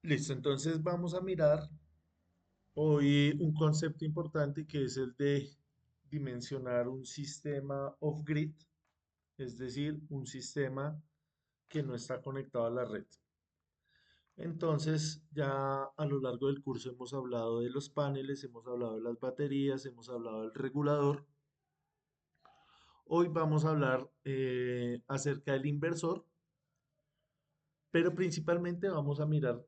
Listo, entonces vamos a mirar hoy un concepto importante que es el de dimensionar un sistema off-grid, es decir, un sistema que no está conectado a la red. Entonces, ya a lo largo del curso hemos hablado de los paneles, hemos hablado de las baterías, hemos hablado del regulador. Hoy vamos a hablar acerca del inversor, pero principalmente vamos a mirar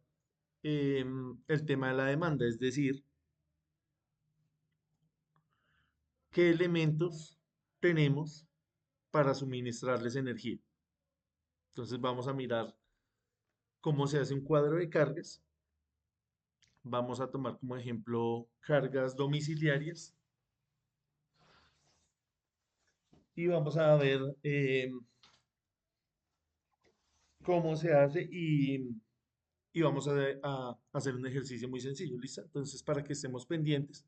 el tema de la demanda, es decir, qué elementos tenemos para suministrarles energía. Entonces vamos a mirar cómo se hace un cuadro de cargas. Vamos a tomar como ejemplo cargas domiciliarias y vamos a ver cómo se hace y vamos a hacer un ejercicio muy sencillo, ¿listo? Entonces para que estemos pendientes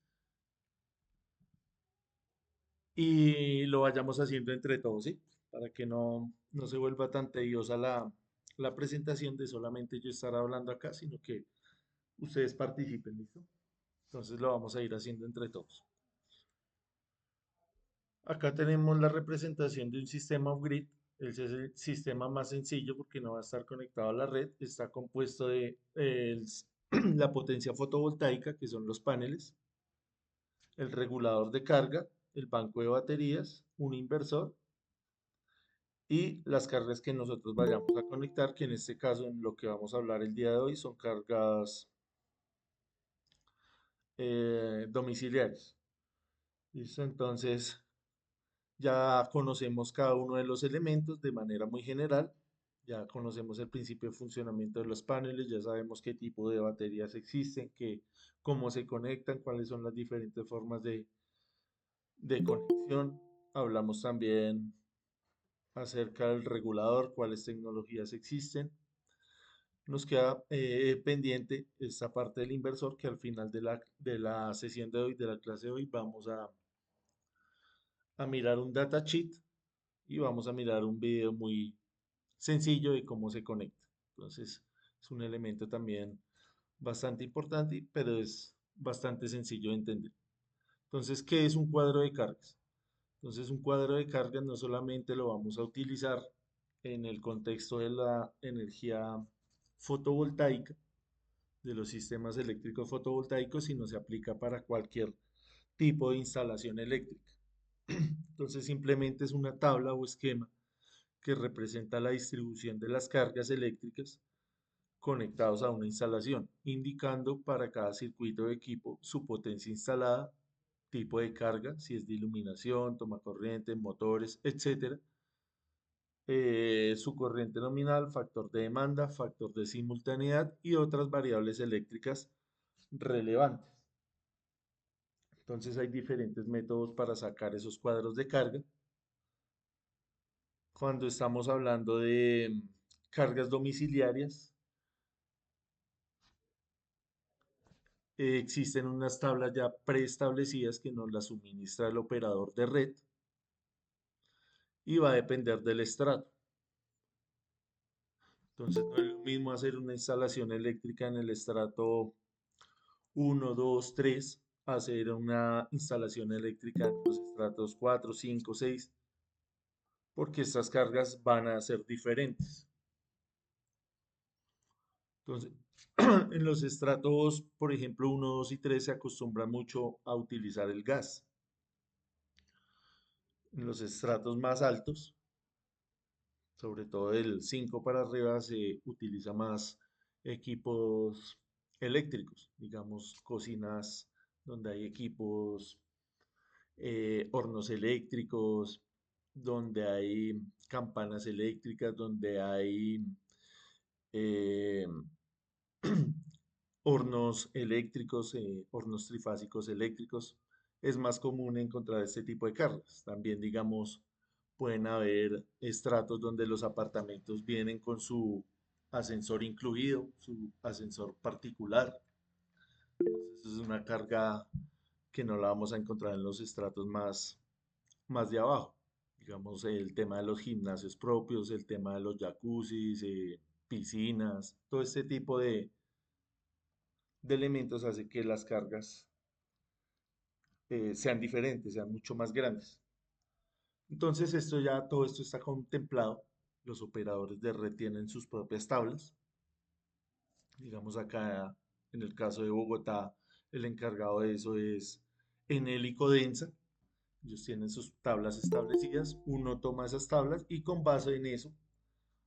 y lo vayamos haciendo entre todos, ¿sí? Para que no se vuelva tan tediosa la presentación de solamente yo estar hablando acá, sino que ustedes participen, ¿listo? Entonces lo vamos a ir haciendo entre todos. Acá tenemos la representación de un sistema off-grid. Ese es el sistema más sencillo porque no va a estar conectado a la red. Está compuesto de la potencia fotovoltaica, que son los paneles, el regulador de carga, el banco de baterías, un inversor y las cargas que nosotros vayamos a conectar, que en este caso, en lo que vamos a hablar el día de hoy, son cargas domiciliarias. ¿Listo? Entonces, ya conocemos cada uno de los elementos de manera muy general, ya conocemos el principio de funcionamiento de los paneles, ya sabemos qué tipo de baterías existen, cómo se conectan, cuáles son las diferentes formas de conexión. Hablamos también acerca del regulador, cuáles tecnologías existen. Nos queda pendiente esta parte del inversor que al final de la sesión de hoy, de la clase de hoy, vamos a mirar un datasheet y vamos a mirar un video muy sencillo de cómo se conecta. Entonces, es un elemento también bastante importante, pero es bastante sencillo de entender. Entonces, ¿qué es un cuadro de cargas? Entonces, un cuadro de cargas no solamente lo vamos a utilizar en el contexto de la energía fotovoltaica, de los sistemas eléctricos fotovoltaicos, sino se aplica para cualquier tipo de instalación eléctrica. Entonces, simplemente es una tabla o esquema que representa la distribución de las cargas eléctricas conectados a una instalación, indicando para cada circuito de equipo su potencia instalada, tipo de carga, si es de iluminación, toma corriente, motores, etcétera, su corriente nominal, factor de demanda, factor de simultaneidad y otras variables eléctricas relevantes. Entonces hay diferentes métodos para sacar esos cuadros de carga. Cuando estamos hablando de cargas domiciliarias, existen unas tablas ya preestablecidas que nos las suministra el operador de red y va a depender del estrato. Entonces no es lo mismo hacer una instalación eléctrica en el estrato 1, 2, 3, hacer una instalación eléctrica en los estratos 4, 5, 6, porque estas cargas van a ser diferentes. Entonces, en los estratos, por ejemplo, 1, 2 y 3 se acostumbra mucho a utilizar el gas. En los estratos más altos, sobre todo del 5 para arriba, se utiliza más equipos eléctricos, digamos, cocinas donde hay equipos, hornos eléctricos, donde hay campanas eléctricas, donde hay eh, hornos eléctricos, hornos trifásicos eléctricos. Es más común encontrar este tipo de cargas. También, digamos, pueden haber estratos donde los apartamentos vienen con su ascensor incluido, su ascensor particular. Entonces, es una carga que no la vamos a encontrar en los estratos más de abajo. Digamos, el tema de los gimnasios propios, el tema de los jacuzzis, piscinas, todo este tipo de elementos hace que las cargas sean diferentes, sean mucho más grandes. Entonces, todo esto está contemplado. Los operadores de red tienen sus propias tablas. Digamos acá, en el caso de Bogotá, el encargado de eso es Enel y Codensa. Ellos tienen sus tablas establecidas. Uno toma esas tablas y con base en eso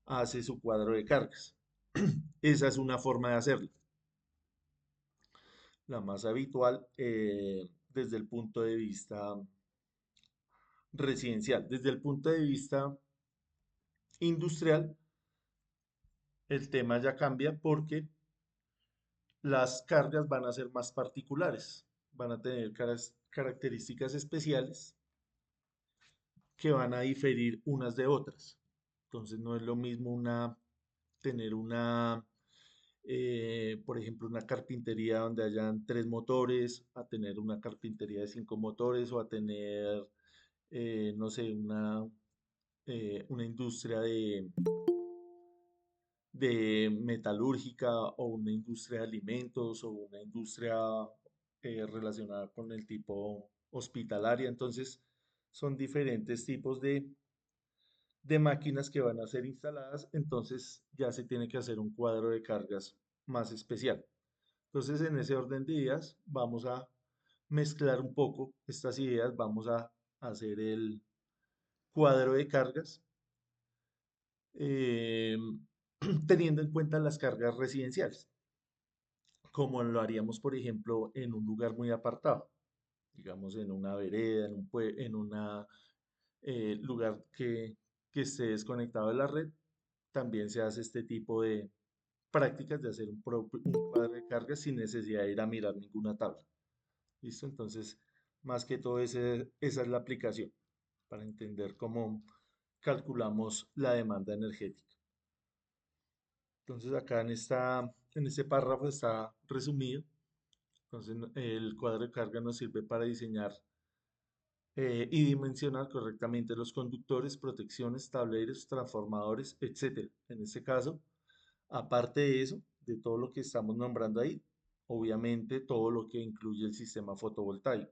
hace su cuadro de cargas. Esa es una forma de hacerlo. La más habitual desde el punto de vista residencial. Desde el punto de vista industrial, el tema ya cambia porque las cargas van a ser más particulares, van a tener características especiales que van a diferir unas de otras. Entonces no es lo mismo tener por ejemplo, una carpintería donde hayan 3 motores, a tener una carpintería de 5 motores o a tener, no sé, una industria de metalúrgica o una industria de alimentos o una industria relacionada con el tipo hospitalaria. Entonces, son diferentes tipos de máquinas que van a ser instaladas. Entonces, ya se tiene que hacer un cuadro de cargas más especial. Entonces, en ese orden de ideas, vamos a mezclar un poco estas ideas. Vamos a hacer el cuadro de cargas eh, teniendo en cuenta las cargas residenciales, como lo haríamos, por ejemplo, en un lugar muy apartado, digamos en una vereda, en un lugar que esté desconectado de la red. También se hace este tipo de prácticas de hacer un cuadro de cargas sin necesidad de ir a mirar ninguna tabla. ¿Listo? Entonces, más que todo, esa es la aplicación para entender cómo calculamos la demanda energética. Entonces, acá en este párrafo está resumido. Entonces, el cuadro de carga nos sirve para diseñar y dimensionar correctamente los conductores, protecciones, tableros, transformadores, etcétera. En este caso, aparte de eso, de todo lo que estamos nombrando ahí, obviamente todo lo que incluye el sistema fotovoltaico,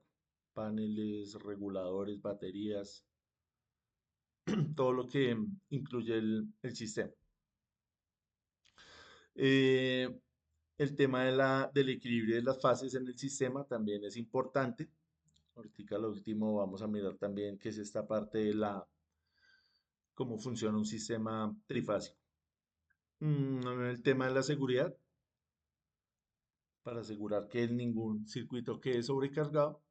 paneles, reguladores, baterías, todo lo que incluye el sistema. Eh, el tema del equilibrio de las fases en el sistema también es importante. Ahorita lo último vamos a mirar también qué es esta parte de cómo funciona un sistema trifásico. El tema de la seguridad, para asegurar que ningún circuito quede sobrecargado.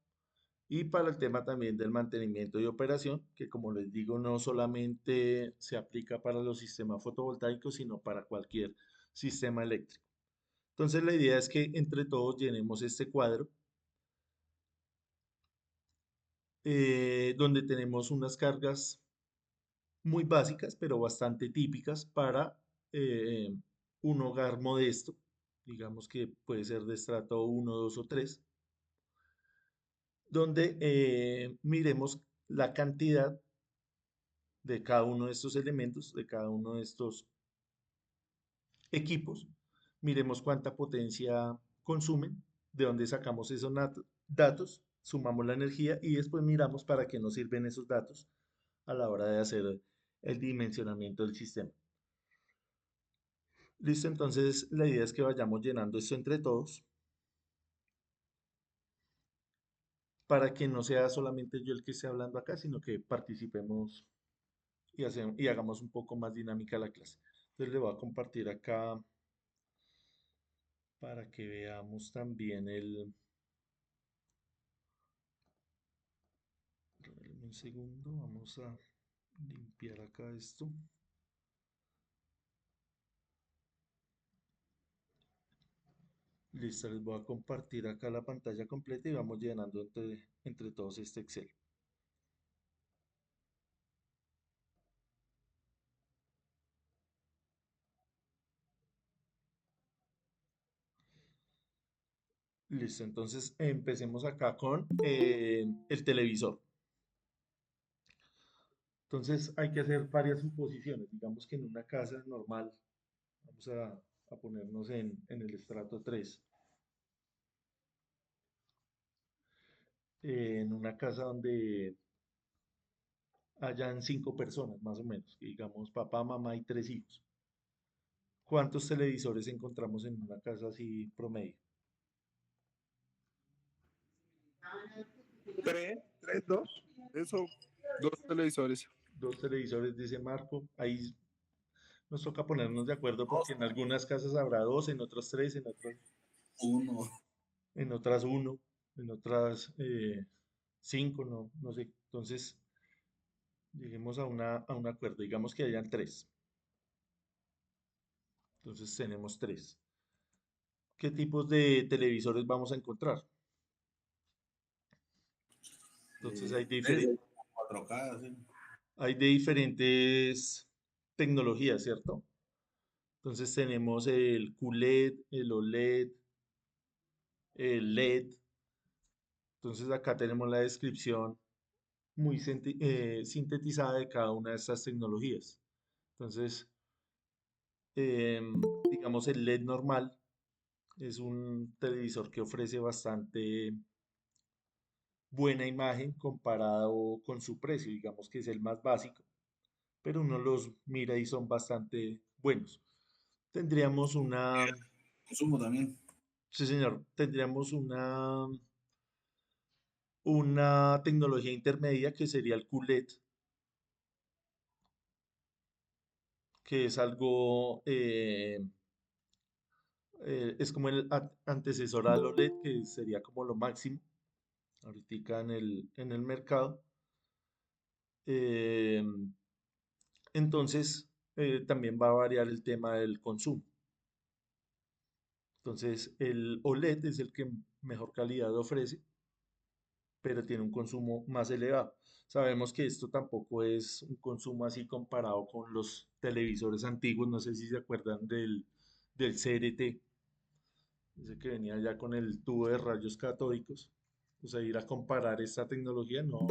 Y para el tema también del mantenimiento y operación, que como les digo, no solamente se aplica para los sistemas fotovoltaicos, sino para cualquier sistema eléctrico. Entonces la idea es que entre todos llenemos este cuadro donde tenemos unas cargas muy básicas, pero bastante típicas para eh, un hogar modesto, digamos que puede ser de estrato 1, 2 o 3, donde miremos la cantidad de cada uno de estos elementos, de cada uno de estos equipos, miremos cuánta potencia consumen, de dónde sacamos esos datos, sumamos la energía y después miramos para qué nos sirven esos datos a la hora de hacer el dimensionamiento del sistema. Listo, entonces la idea es que vayamos llenando esto entre todos para que no sea solamente yo el que esté hablando acá, sino que participemos y hagamos un poco más dinámica la clase. Entonces le voy a compartir acá para que veamos también Regálame un segundo, vamos a limpiar acá esto. Listo, les voy a compartir acá la pantalla completa y vamos llenando entre todos este Excel. Listo, entonces empecemos acá con el televisor. Entonces hay que hacer varias suposiciones. Digamos que en una casa normal, vamos a ponernos en el estrato 3. en una casa donde hayan 5 personas, más o menos, digamos papá, mamá y 3 hijos. ¿Cuántos televisores encontramos en una casa así promedio? Tres, dos. Eso, dos televisores. 2 televisores, dice Marco. Ahí nos toca ponernos de acuerdo porque en algunas casas habrá dos, en otras tres, Uno. en otras uno, en otras 5, no sé. Entonces, lleguemos a un acuerdo. Digamos que hayan tres. Entonces tenemos tres. ¿Qué tipos de televisores vamos a encontrar? Entonces Tele 4K, sí. hay de diferentes tecnologías, ¿cierto? Entonces tenemos el QLED, el OLED, el LED. Entonces acá tenemos la descripción muy sintetizada de cada una de estas tecnologías. Entonces, digamos el LED normal es un televisor que ofrece bastante buena imagen comparado con su precio, digamos que es el más básico, pero uno los mira y son bastante buenos. Tendríamos Consumo también. sí señor, tendríamos una tecnología intermedia que sería el QLED, que es algo, es como el antecesor al OLED, que sería como lo máximo ahorita en el mercado. Eh, entonces, también va a variar el tema del consumo. Entonces, el OLED es el que mejor calidad ofrece, pero tiene un consumo más elevado. Sabemos que esto tampoco es un consumo así comparado con los televisores antiguos. No sé si se acuerdan del CRT, ese que venía ya con el tubo de rayos catódicos. O sea, ir a comparar esta tecnología no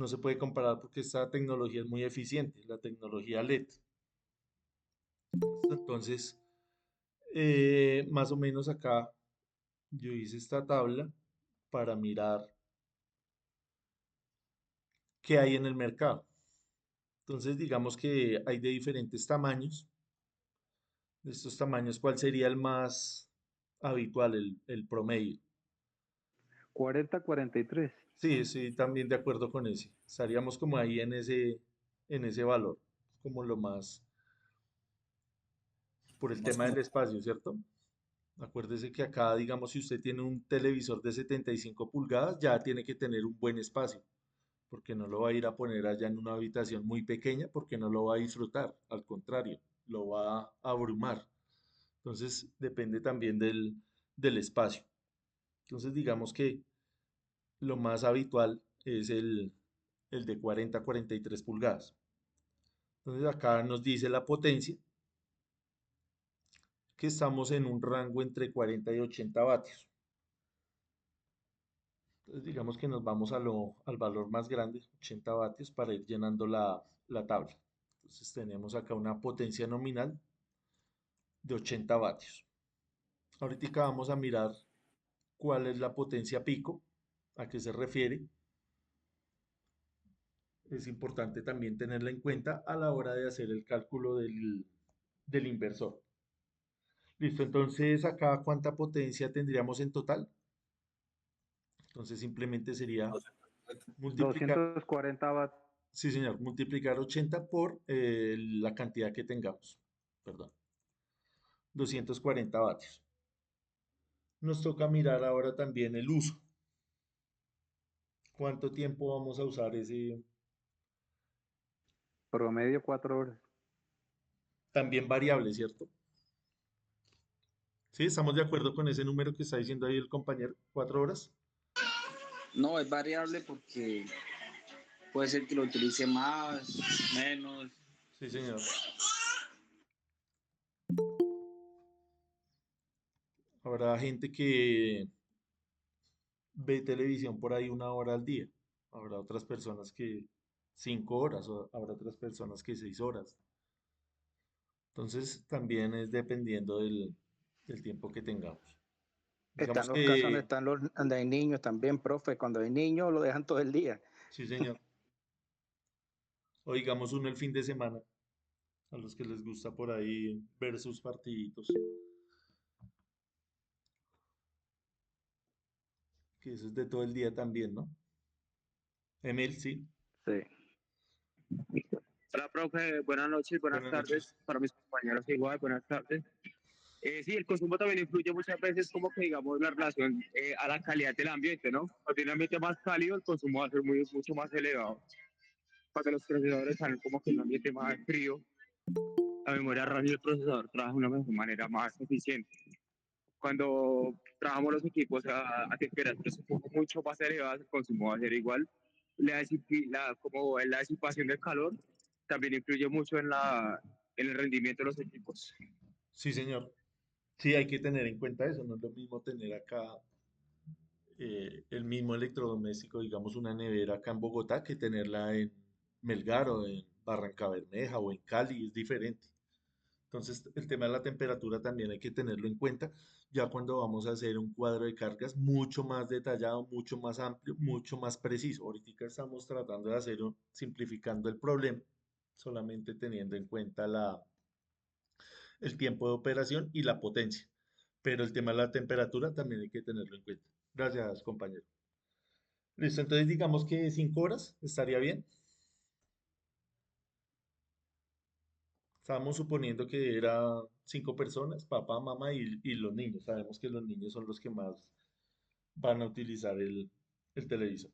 se puede comparar porque esta tecnología es muy eficiente, la tecnología LED. Entonces, más o menos acá yo hice esta tabla para mirar qué hay en el mercado. Entonces, digamos que hay de diferentes tamaños. De estos tamaños, ¿cuál sería el más habitual, el promedio? 40-43. Sí, sí, también de acuerdo con ese. Estaríamos como ahí en ese valor, como lo más, por el Más tema del como espacio, ¿cierto? Acuérdese que acá, digamos, si usted tiene un televisor de 75 pulgadas, ya tiene que tener un buen espacio, porque no lo va a ir a poner allá en una habitación muy pequeña, porque no lo va a disfrutar, al contrario, lo va a abrumar. Entonces, depende también del espacio. Entonces, digamos que lo más habitual es el de 40 a 43 pulgadas. Entonces, acá nos dice la potencia, que estamos en un rango entre 40 y 80 vatios. Entonces, digamos que nos vamos al valor más grande, 80 vatios, para ir llenando la tabla. Entonces, tenemos acá una potencia nominal de 80 vatios. Ahorita vamos a mirar cuál es la potencia pico, a qué se refiere. Es importante también tenerla en cuenta a la hora de hacer el cálculo del inversor. Listo, entonces acá cuánta potencia tendríamos en total. Entonces simplemente sería multiplicar, 240 watts. sí señor, multiplicar 80 por la cantidad que tengamos. Perdón, 240 vatios. Nos toca mirar ahora también el uso. ¿Cuánto tiempo vamos a usar ese? Promedio 4 horas. También variable, ¿cierto? Sí, estamos de acuerdo con ese número que está diciendo ahí el compañero, 4 horas. No, es variable porque puede ser que lo utilice más, menos. Sí, señor. Habrá gente que ve televisión por ahí 1 hora al día. Habrá otras personas que 5 horas, o habrá otras personas que 6 horas. Entonces también es dependiendo del tiempo que tengamos. Están Digamos los casos donde que, están donde hay niños también, profe. Cuando hay niños lo dejan todo el día. sí, señor. O digamos uno el fin de semana, a los que les gusta por ahí ver sus partiditos, que eso es de todo el día también, ¿no? Emil, sí. Sí. Hola, profe, buenas noches, buenas Buenas tardes. noches. Para mis compañeros igual, buenas tardes. Sí, el consumo también influye muchas veces como que digamos la relación a la calidad del ambiente, ¿no? Cuando tiene un ambiente más cálido, el consumo va a ser mucho más elevado. Cuando los procesadores salen como que en un ambiente más frío, la memoria RAM y el procesador trabajan de una mejor manera más eficiente. Cuando trabajamos los equipos a temperaturas un poco mucho más elevadas, el consumo va a ser igual. Como la disipación del calor también influye mucho en el rendimiento de los equipos. Sí, señor. Sí, hay que tener en cuenta eso. No es lo mismo tener acá el mismo electrodoméstico, digamos una nevera acá en Bogotá, que tenerla en Melgar o en Barranca Bermeja o en Cali, es diferente. Entonces, el tema de la temperatura también hay que tenerlo en cuenta, ya cuando vamos a hacer un cuadro de cargas mucho más detallado, mucho más amplio, mucho más preciso. Ahorita estamos tratando de hacerlo simplificando el problema, solamente teniendo en cuenta el tiempo de operación y la potencia. Pero el tema de la temperatura también hay que tenerlo en cuenta. Gracias, compañero. Listo, entonces digamos que 5 horas estaría bien. Estábamos suponiendo que era 5 personas, papá, mamá y los niños. Sabemos que los niños son los que más van a utilizar el televisor.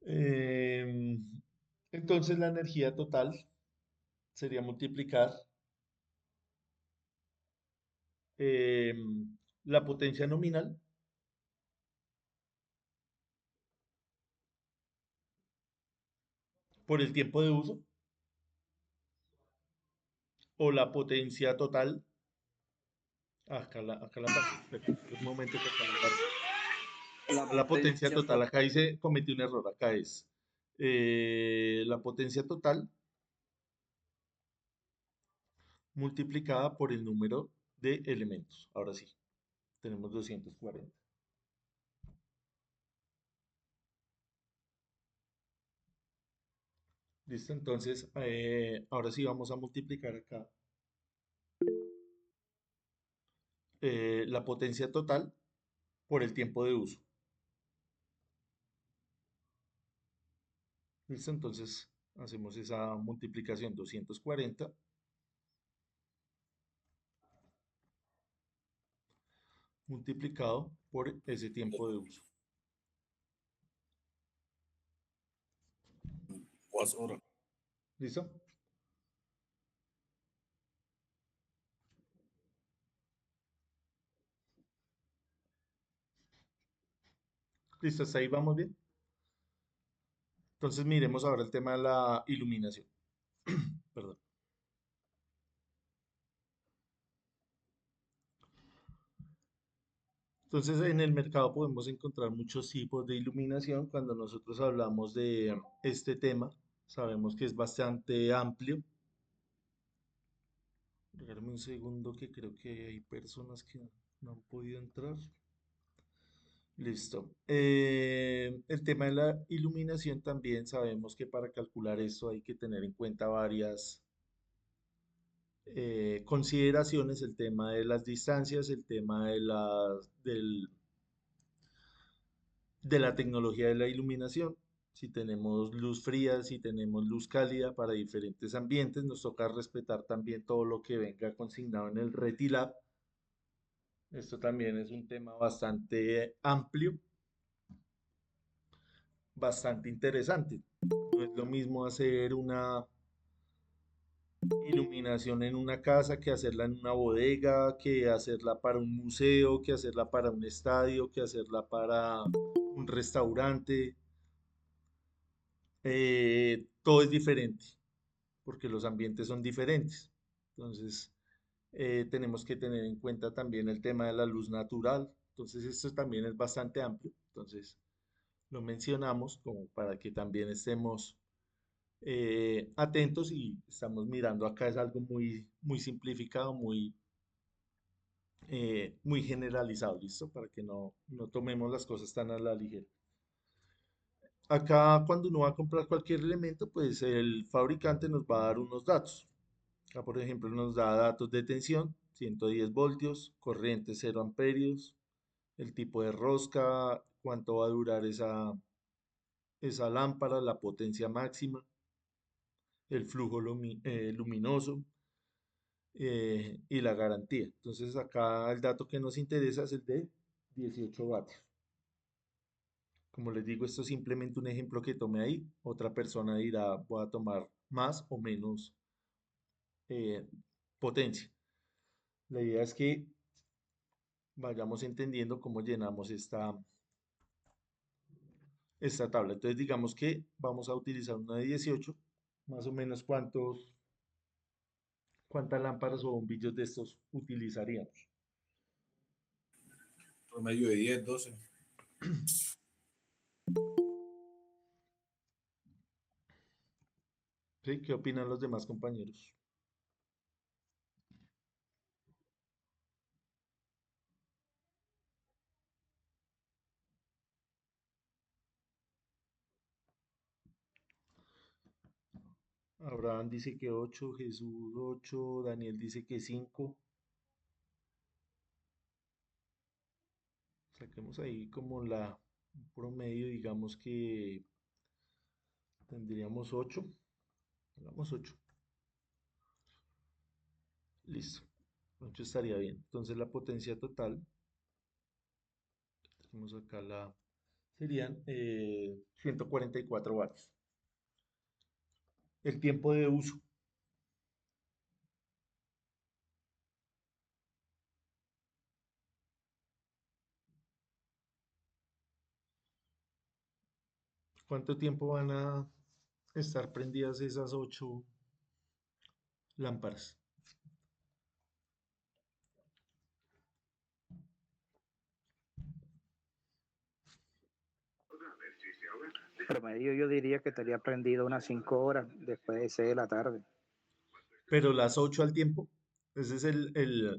Em, entonces la energía total sería multiplicar la potencia nominal por el tiempo de uso o la potencia total. Acá la embarré, espera, un momento que acá la embarré. La La potencia potencia total, total. acá dice, cometí un error, acá es la potencia total multiplicada por el número de elementos. Ahora sí, tenemos 240. ¿Listo? Entonces, ahora sí vamos a multiplicar acá la potencia total por el tiempo de uso. ¿Listo? Entonces, hacemos esa multiplicación 240 multiplicado por ese tiempo de uso. ¿Listo? ¿Listo? ¿Hasta ahí vamos bien? Entonces, miremos ahora el tema de la iluminación. Perdón. Entonces, en el mercado podemos encontrar muchos tipos de iluminación. Cuando nosotros hablamos de este tema, sabemos que es bastante amplio. Regálame un segundo que creo que hay personas que no han podido entrar. Listo. El tema de la iluminación también sabemos que para calcular esto hay que tener en cuenta varias consideraciones, el tema de las distancias, el tema de la tecnología de la iluminación. Si tenemos luz fría, si tenemos luz cálida para diferentes ambientes, nos toca respetar también todo lo que venga consignado en el Retilab. Esto también es un tema bastante amplio, bastante interesante. No es lo mismo hacer una iluminación en una casa que hacerla en una bodega, que hacerla para un museo, que hacerla para un estadio, que hacerla para un restaurante. Todo es diferente porque los ambientes son diferentes. Entonces, tenemos que tener en cuenta también el tema de la luz natural. Entonces, esto también es bastante amplio. Entonces, lo mencionamos como para que también estemos atentos y estamos mirando acá es algo muy, muy simplificado, muy muy generalizado, ¿listo? Para que no tomemos las cosas tan a la ligera. Acá cuando uno va a comprar cualquier elemento, pues el fabricante nos va a dar unos datos. Acá, por ejemplo, nos da datos de tensión, 110 voltios, corriente 0 amperios, el tipo de rosca, cuánto va a durar esa lámpara, la potencia máxima, el flujo luminoso y la garantía. Entonces acá el dato que nos interesa es el de 18 vatios. Como les digo, esto es simplemente un ejemplo que tomé ahí. Otra persona dirá, voy a tomar más o menos eh, potencia. La idea es que vayamos entendiendo cómo llenamos esta tabla. Entonces digamos que vamos a utilizar una de 18, más o menos cuántas lámparas o bombillos de estos utilizaríamos. Promedio de 10, 12. ¿Sí? ¿Qué opinan los demás compañeros? Abraham dice que 8, Jesús 8, Daniel dice que 5. Saquemos ahí como un promedio, digamos que tendríamos 8. Hagamos 8. Listo. 8 estaría bien. Entonces la potencia total, tenemos acá serían 144 vatios. El tiempo de uso. ¿Cuánto tiempo van a estar prendidas esas 8 lámparas? Promedio yo diría que estaría prendido unas 5 horas después de 6 de la tarde. Pero las 8 al tiempo, esa es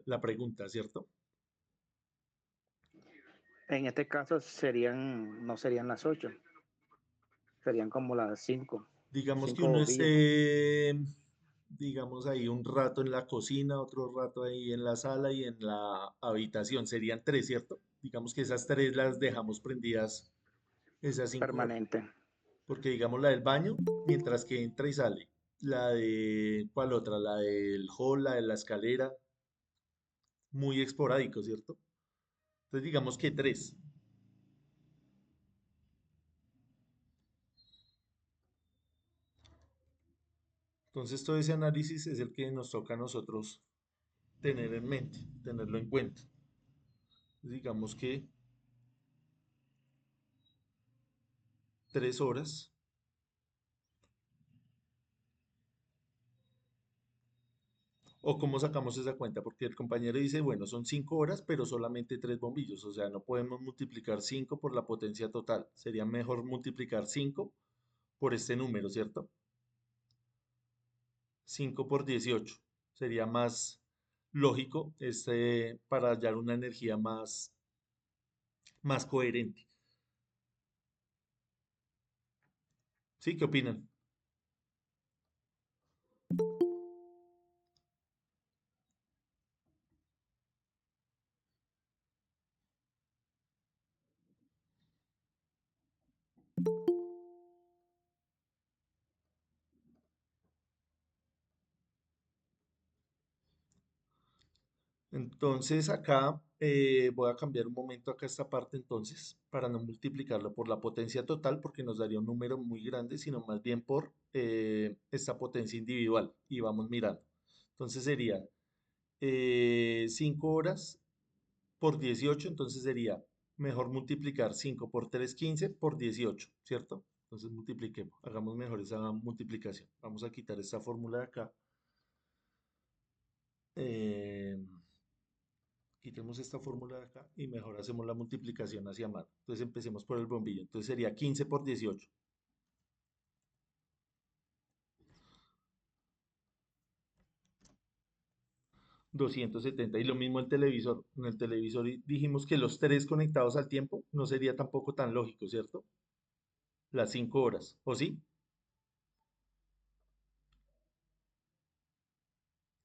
la pregunta, ¿cierto? En este caso no serían las 8, serían como las 5, Digamos que 5 uno bombillos. esté, digamos ahí un rato en la cocina, otro rato ahí en la sala y en la habitación. Serían 3, ¿cierto? Digamos que esas 3 las dejamos prendidas esas 5 horas. Permanente. Porque digamos la del baño, mientras que entra y sale. La de, ¿cuál otra? La del hall, la de la escalera, muy esporádico, ¿cierto? Entonces digamos que 3. Entonces todo ese análisis es el que nos toca a nosotros tener en mente, tenerlo en cuenta. Digamos que 3 horas. ¿O cómo sacamos esa cuenta? Porque el compañero dice, bueno, son 5 horas, pero solamente 3 bombillos. O sea, no podemos multiplicar 5 por la potencia total. Sería mejor multiplicar 5 por este número, ¿cierto? 5 por 18. Sería más lógico para hallar una energía más coherente. ¿Sí? ¿Qué opinan? Entonces acá voy a cambiar un momento acá esta parte entonces para no multiplicarlo por la potencia total porque nos daría un número muy grande, sino más bien por esta potencia individual y vamos mirando. Entonces sería 5 horas por 18, entonces sería mejor multiplicar 5 por 3 15 por 18, ¿cierto? Entonces multipliquemos, hagamos mejor esa multiplicación. Vamos a quitar esta fórmula de acá. Eh, Quitemos esta fórmula de acá y mejor hacemos la multiplicación hacia mano. Entonces empecemos por el bombillo. Entonces sería 15 por 18. 270. Y lo mismo el televisor. En el televisor dijimos que los tres conectados al tiempo no sería tampoco tan lógico, ¿cierto? Las 5 horas, ¿o sí?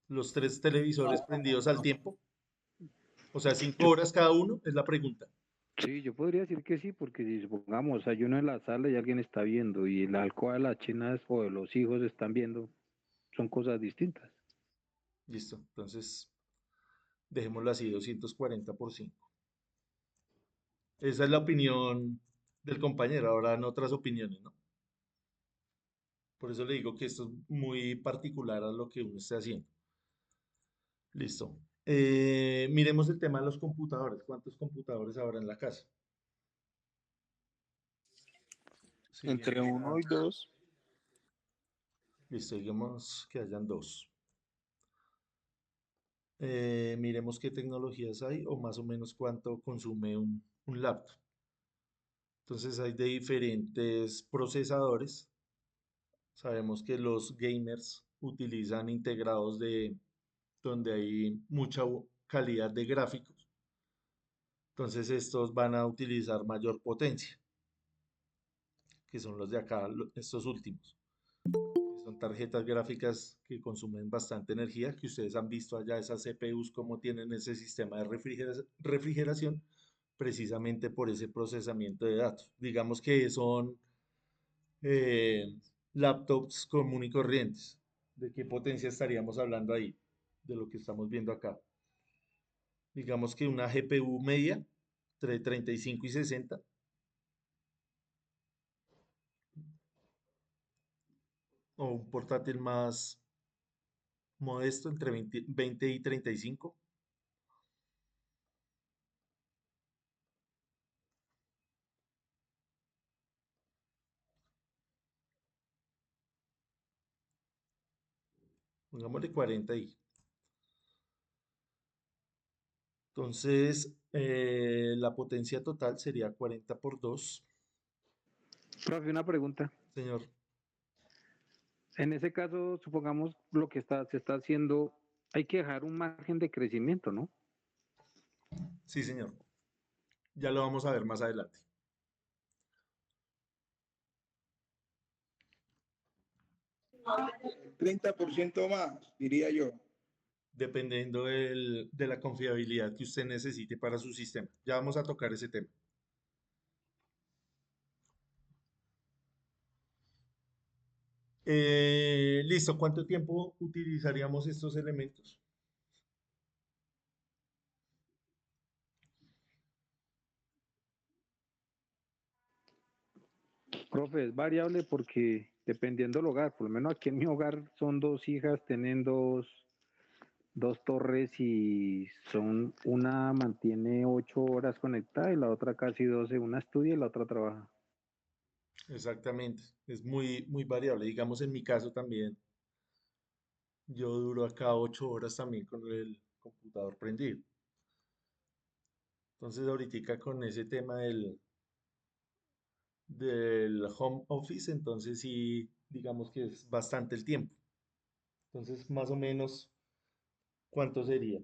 Los tres televisores prendidos al tiempo. O sea, 5 horas cada uno es la pregunta. Sí, yo podría decir que sí, porque si supongamos hay uno en la sala y alguien está viendo y la alcoba de las chinas o de los hijos están viendo, son cosas distintas. Listo. Entonces, dejémoslo así, 240 por 5. Esa es la opinión del compañero. Habrán otras opiniones, ¿no? Por eso le digo que esto es muy particular a lo que uno esté haciendo. Listo. Miremos el tema de los computadores. ¿Cuántos computadores habrá en la casa? Entre Siguiente. 1 y 2. Listo, digamos que hayan dos. Miremos qué tecnologías hay o más o menos cuánto consume un laptop. Entonces hay de diferentes procesadores. Sabemos que los gamers utilizan integrados de donde hay mucha calidad de gráficos. Entonces estos van a utilizar mayor potencia, que son los de acá, estos últimos, que son tarjetas gráficas que consumen bastante energía, que ustedes han visto allá esas CPUs como tienen ese sistema de refrigeración, precisamente por ese procesamiento de datos. Digamos que son eh, laptops común y corrientes. ¿De qué potencia estaríamos hablando ahí? De lo que estamos viendo acá. Digamos que una GPU media, entre 35 y 60, o un portátil más modesto, entre 20 y 35. Pongámosle 40 ahí. Entonces, la potencia total sería 40 por 2. Profe, una pregunta. Señor, En ese caso, supongamos lo que se está haciendo, hay que dejar un margen de crecimiento, ¿no? sí, señor. Ya lo vamos a ver más adelante. ¿30% más, diría yo? Dependiendo de la confiabilidad que usted necesite para su sistema. Ya vamos a tocar ese tema. Listo, ¿cuánto tiempo utilizaríamos estos elementos? Profe, es variable porque dependiendo del hogar, por lo menos aquí en mi hogar son dos hijas, tienen dos torres y una mantiene 8 horas conectada y la otra casi 12, una estudia y la otra trabaja. Exactamente, es muy, muy variable. Digamos, en mi caso también, yo duro acá 8 horas también con el computador prendido. Entonces, ahorita con ese tema del home office, entonces sí, digamos que es bastante el tiempo. Entonces, más o menos, ¿cuánto sería?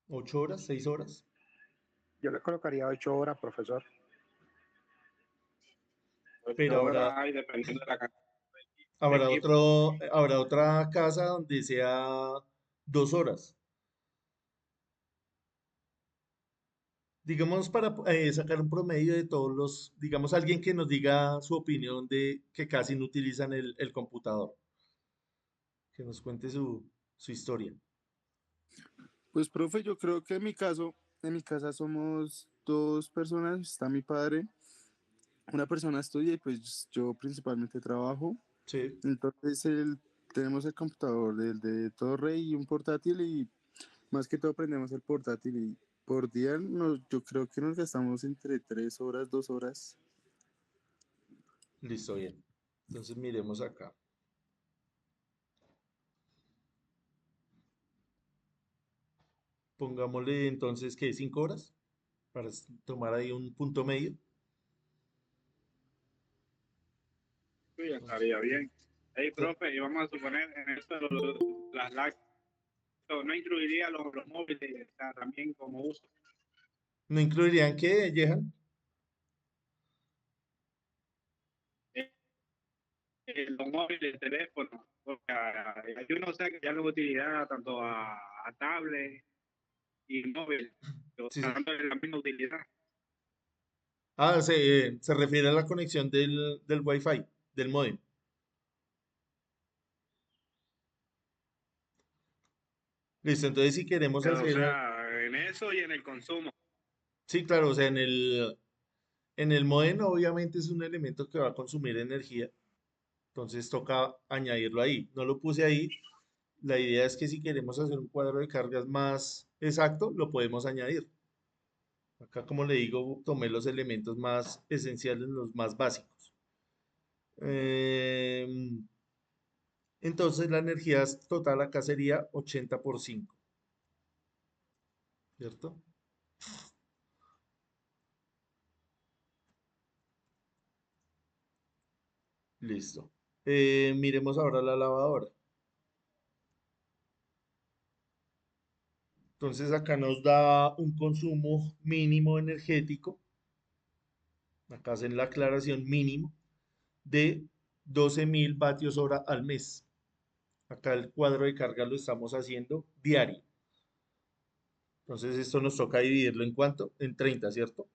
¿8 horas? ¿6 horas? Yo le colocaría 8 horas, profesor. Pero 8 horas y dependiendo de la cantidad de equipo. habrá otra casa donde sea 2 horas. Digamos, para sacar un promedio de todos los, digamos, alguien que nos diga su opinión de que casi no utilizan el computador, que nos cuente su historia. Pues, profe, yo creo que en mi casa somos 2 personas. Está mi padre, una persona estudia y pues yo principalmente trabajo. Sí, Entonces tenemos el computador del de torre y un portátil y más que todo prendemos el portátil y por día yo creo que nos gastamos entre 3 horas, 2 horas. listo, bien. Entonces miremos acá. Pongámosle entonces que 5 horas para tomar ahí un punto medio. Sí, ya Entonces, estaría bien. Hey, to- profe, y vamos a suponer en esto las LAC no incluiría los móviles, o sea, también como uso. ¿No incluirían qué, Jehan? Los móviles, teléfono, porque hay uno, o sea, que ya le da utilidad tanto a tablet y móvil, o Sí, sea, sí. tanto de la misma utilidad. Ah, se refiere a la conexión del Wi-Fi, del módem. Listo, entonces si queremos Pero, o hacer, sea, en eso y en el consumo. sí, claro, o sea, en el módem obviamente es un elemento que va a consumir energía, entonces toca añadirlo ahí. No lo puse ahí. La idea es que si queremos hacer un cuadro de cargas más exacto, lo podemos añadir. Acá, como le digo, tomé los elementos más esenciales, los más básicos. Em, entonces la energía total acá sería 80 por 5, ¿cierto? Listo. Miremos ahora la lavadora. Entonces acá nos da un consumo mínimo energético, acá hacen la aclaración mínimo, de 12.000 vatios hora al mes. Acá el cuadro de carga lo estamos haciendo diario. Entonces esto nos toca dividirlo en cuánto? En 30, ¿cierto?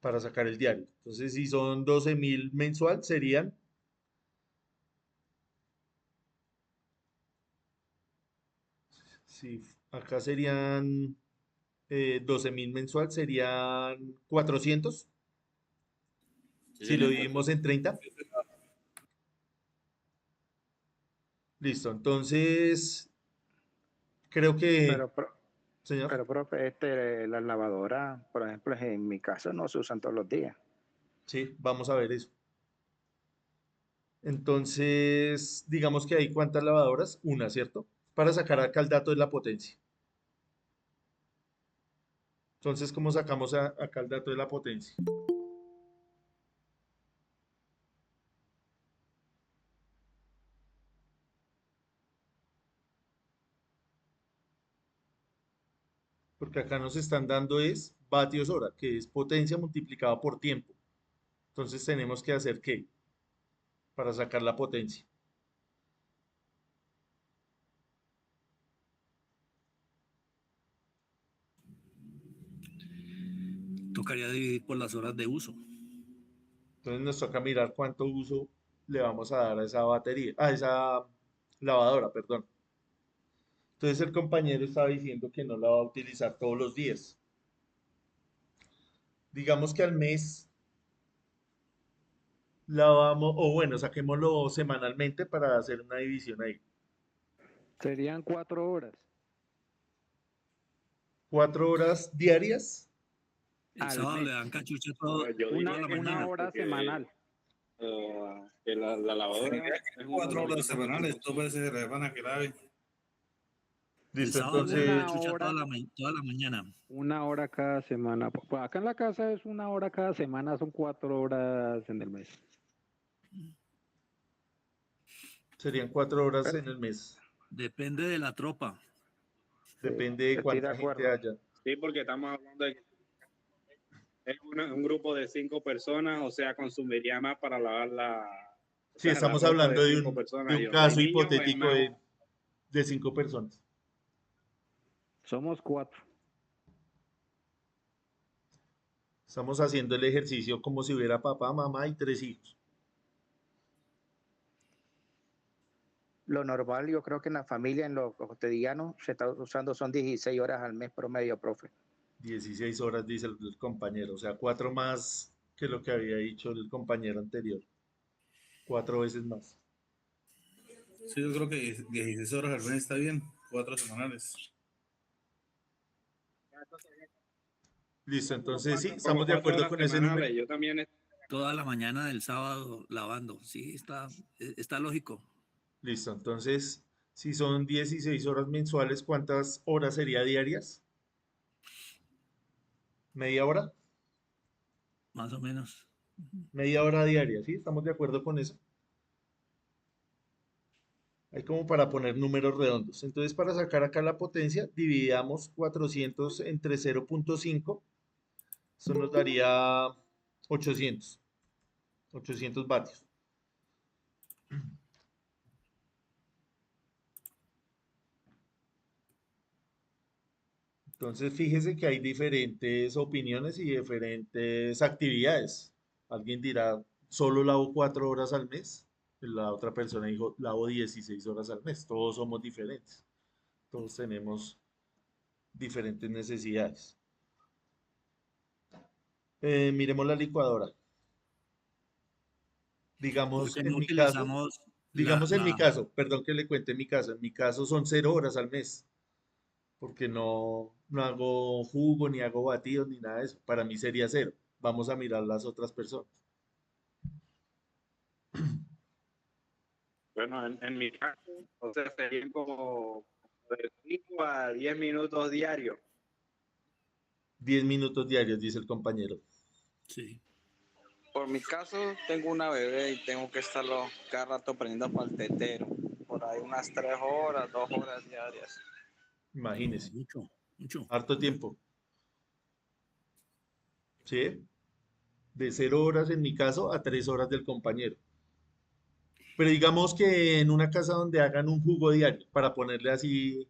Para sacar el diario. Entonces si son 12.000 mensual serían, si acá serían 12.000 mensual serían 400. Sí, Si lo serían dividimos en 30, 400. listo. Entonces creo que, Pero, pro- señor, pero, profe, las lavadoras, por ejemplo, en mi caso no se usan todos los días. sí, vamos a ver eso. Entonces, digamos que hay cuántas lavadoras, una, ¿cierto? Para sacar acá el dato de la potencia. Entonces, ¿cómo sacamos acá el dato de la potencia? Porque acá nos están dando es vatios hora, que es potencia multiplicada por tiempo. Entonces tenemos que hacer ¿qué? Para sacar la potencia. Tocaría dividir por las horas de uso. Entonces nos toca mirar cuánto uso le vamos a dar a esa batería, a esa lavadora, perdón. Entonces el compañero estaba diciendo que no la va a utilizar todos los días. Digamos que al mes la vamos, o bueno, saquémoslo semanalmente para hacer una división ahí. Serían 4 horas 4 horas diarias. El al sábado le mes. dan cachucha Yo toda diría la que Una mañana. más, hora porque semanal. la lavadora es uno de 4 horas los elementos que semanales, 2 veces consume. se le van a quedar. El Listo, sábado le dan entonces, Una cachucha hora, toda la mañana. 1 hora cada semana. Pues acá en la casa es 1 hora cada semana, son 4 horas en el mes. serían 4 horas Pero, en el mes. Depende de la tropa. sí, Depende de estoy de cuánta gente acuerdo. haya. Sí, porque estamos hablando de que es un grupo de 5 personas, o sea, consumiría más para lavar o Sí, sea, la estamos ropa de hablando de cinco un, de personas. un Y donde hay caso niños es hipotético más. de 5 personas. Somos 4. Estamos haciendo el ejercicio como si hubiera papá, mamá y 3 hijos. Lo normal, yo creo que en la familia, en lo cotidiano, se está usando son 16 horas al mes promedio, profe. 16 horas, dice el compañero. O sea, 4 más que lo que había dicho el compañero anterior. 4 veces más. Sí, yo creo que 16 horas al mes está bien, 4 semanales. Listo, Como entonces sí, como estamos de cuatro acuerdo horas con ese número. semanales. Yo también Toda la mañana del sábado lavando. Sí, está lógico. Listo, entonces, si son 16 horas mensuales, ¿cuántas horas sería diarias? ¿Media hora? Más o menos. Media hora diaria, ¿sí? ¿Estamos de acuerdo con eso? Hay como para poner números redondos. Entonces, para sacar acá la potencia, dividamos 400 entre 0.5. Eso nos daría 800. 800 vatios. Entonces, fíjese que hay diferentes opiniones y diferentes actividades. Alguien dirá, solo lavo 4 horas al mes. La otra persona dijo, lavo 16 horas al mes. Todos somos diferentes. Todos tenemos diferentes necesidades. Miremos la licuadora. ¿Por Digamos, qué en no mi caso, utilizamos digamos en mi caso, perdón que le cuente mi caso. En mi caso son 0 horas al mes. Porque no hago jugo, ni hago batidos, ni nada de eso. Para mí sería 0. Vamos a mirar las otras personas. Bueno, en mi caso, o sea, serían como de 5 a 10 minutos diarios. 10 minutos diarios, dice el compañero. Sí. Por mi caso, tengo una bebé y tengo que estarlo cada rato prendiendo para el tetero. Por ahí unas 3 horas, 2 horas diarias. Imagínese. Mucho, mucho. Harto tiempo. ¿Sí? De 0 horas en mi caso a 3 horas del compañero. Pero digamos que en una casa donde hagan un jugo diario, para ponerle así,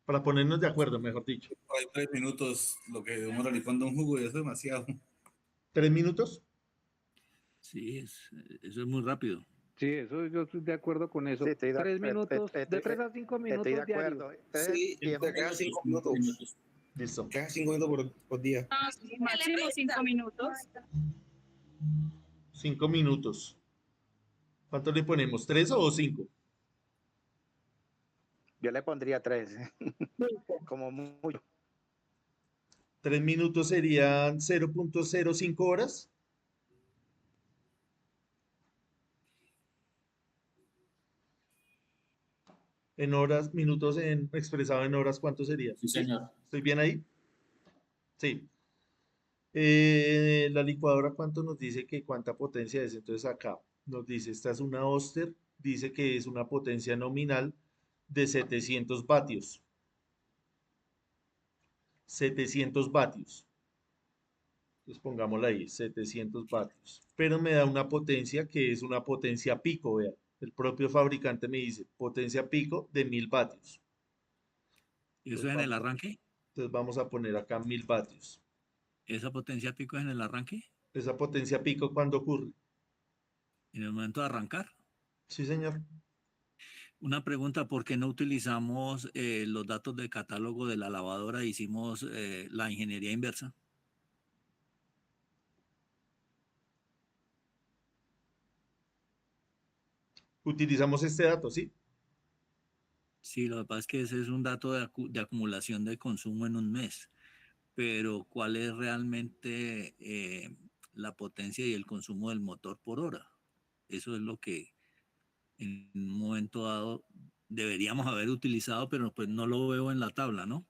para ponernos de acuerdo, mejor dicho. Hay 3 minutos lo que demora licuando un jugo y eso es demasiado. 3 minutos. Sí, eso es muy rápido. Sí, eso yo estoy de acuerdo con eso. Sí, 3 minutos, de 3 a 5 estoy de minutos diarios. acuerdo. Sí, Tiempo. cada 5 minutos. Listo. Cada 5 minutos por día. Máximo 5 minutos. 5 minutos. ¿Cuánto le ponemos? ¿3 o 5? Yo le pondría 3. Como mucho. 3 minutos serían 0.05 horas. En horas, minutos expresado en horas, ¿cuánto sería? Sí, señor. ¿Estoy bien ahí? Sí. La licuadora, ¿cuánto nos dice que cuánta potencia es? Entonces acá nos dice, esta es una Oster, dice que es una potencia nominal de 700 vatios. 700 vatios. Entonces pongámosla ahí, 700 vatios. Pero me da una potencia que es una potencia pico, vea. El propio fabricante me dice potencia pico de 1000 vatios. ¿Y eso es en el arranque? Entonces vamos a poner acá 1000 vatios. ¿Esa potencia pico es en el arranque? Esa potencia pico, ¿cuándo ocurre? En el momento de arrancar. Sí, señor. Una pregunta, ¿por qué no utilizamos los datos del catálogo de la lavadora e hicimos la ingeniería inversa? Utilizamos este dato, ¿sí? Sí, lo que pasa es que ese es un dato de acumulación de consumo en un mes, pero ¿cuál es realmente la potencia y el consumo del motor por hora? Eso es lo que en un momento dado deberíamos haber utilizado, pero pues no lo veo en la tabla, ¿no?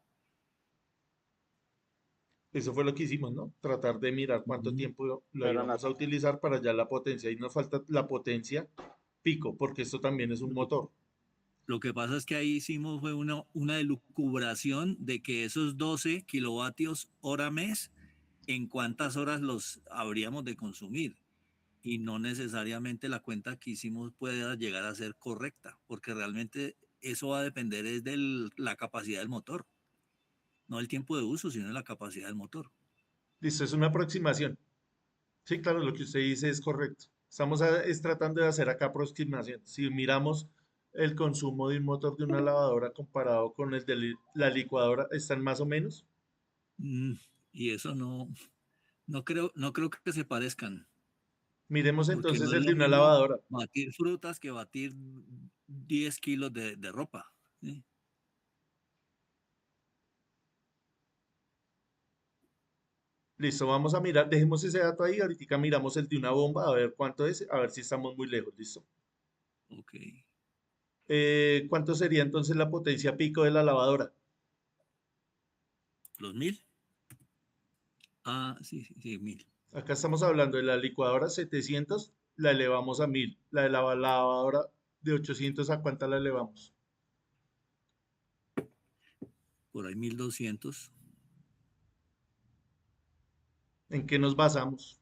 Eso fue lo que hicimos, ¿no? Tratar de mirar cuánto tiempo lo Pero íbamos a utilizar para ya la potencia. Y nos falta la potencia pico, porque esto también es un motor. Lo que pasa es que ahí hicimos fue una elucubración de que esos 12 kilovatios hora mes, en cuántas horas los habríamos de consumir. Y no necesariamente la cuenta que hicimos pueda llegar a ser correcta, porque realmente eso va a depender es de la capacidad del motor, no el tiempo de uso, sino de la capacidad del motor. Listo, es una aproximación. Sí, claro, lo que usted dice es correcto. Estamos es tratando de hacer acá aproximación. Si miramos el consumo de un motor de una lavadora comparado con el de la licuadora, ¿están más o menos? Y eso no creo que se parezcan, Miremos porque entonces no es el de lo una mismo lavadora. batir frutas que batir 10 kilos de ropa. ¿Sí? Listo, vamos a mirar, dejemos ese dato ahí, ahorita miramos el de una bomba, a ver cuánto es, a ver si estamos muy lejos, listo. Ok. ¿Cuánto sería entonces la potencia pico de la lavadora? ¿Los 1000? Ah, sí, 1000. Acá estamos hablando de la licuadora 700 la elevamos a 1000. La de la lavadora de 800, ¿a cuánta la elevamos? Por ahí 1200. ¿En qué nos basamos?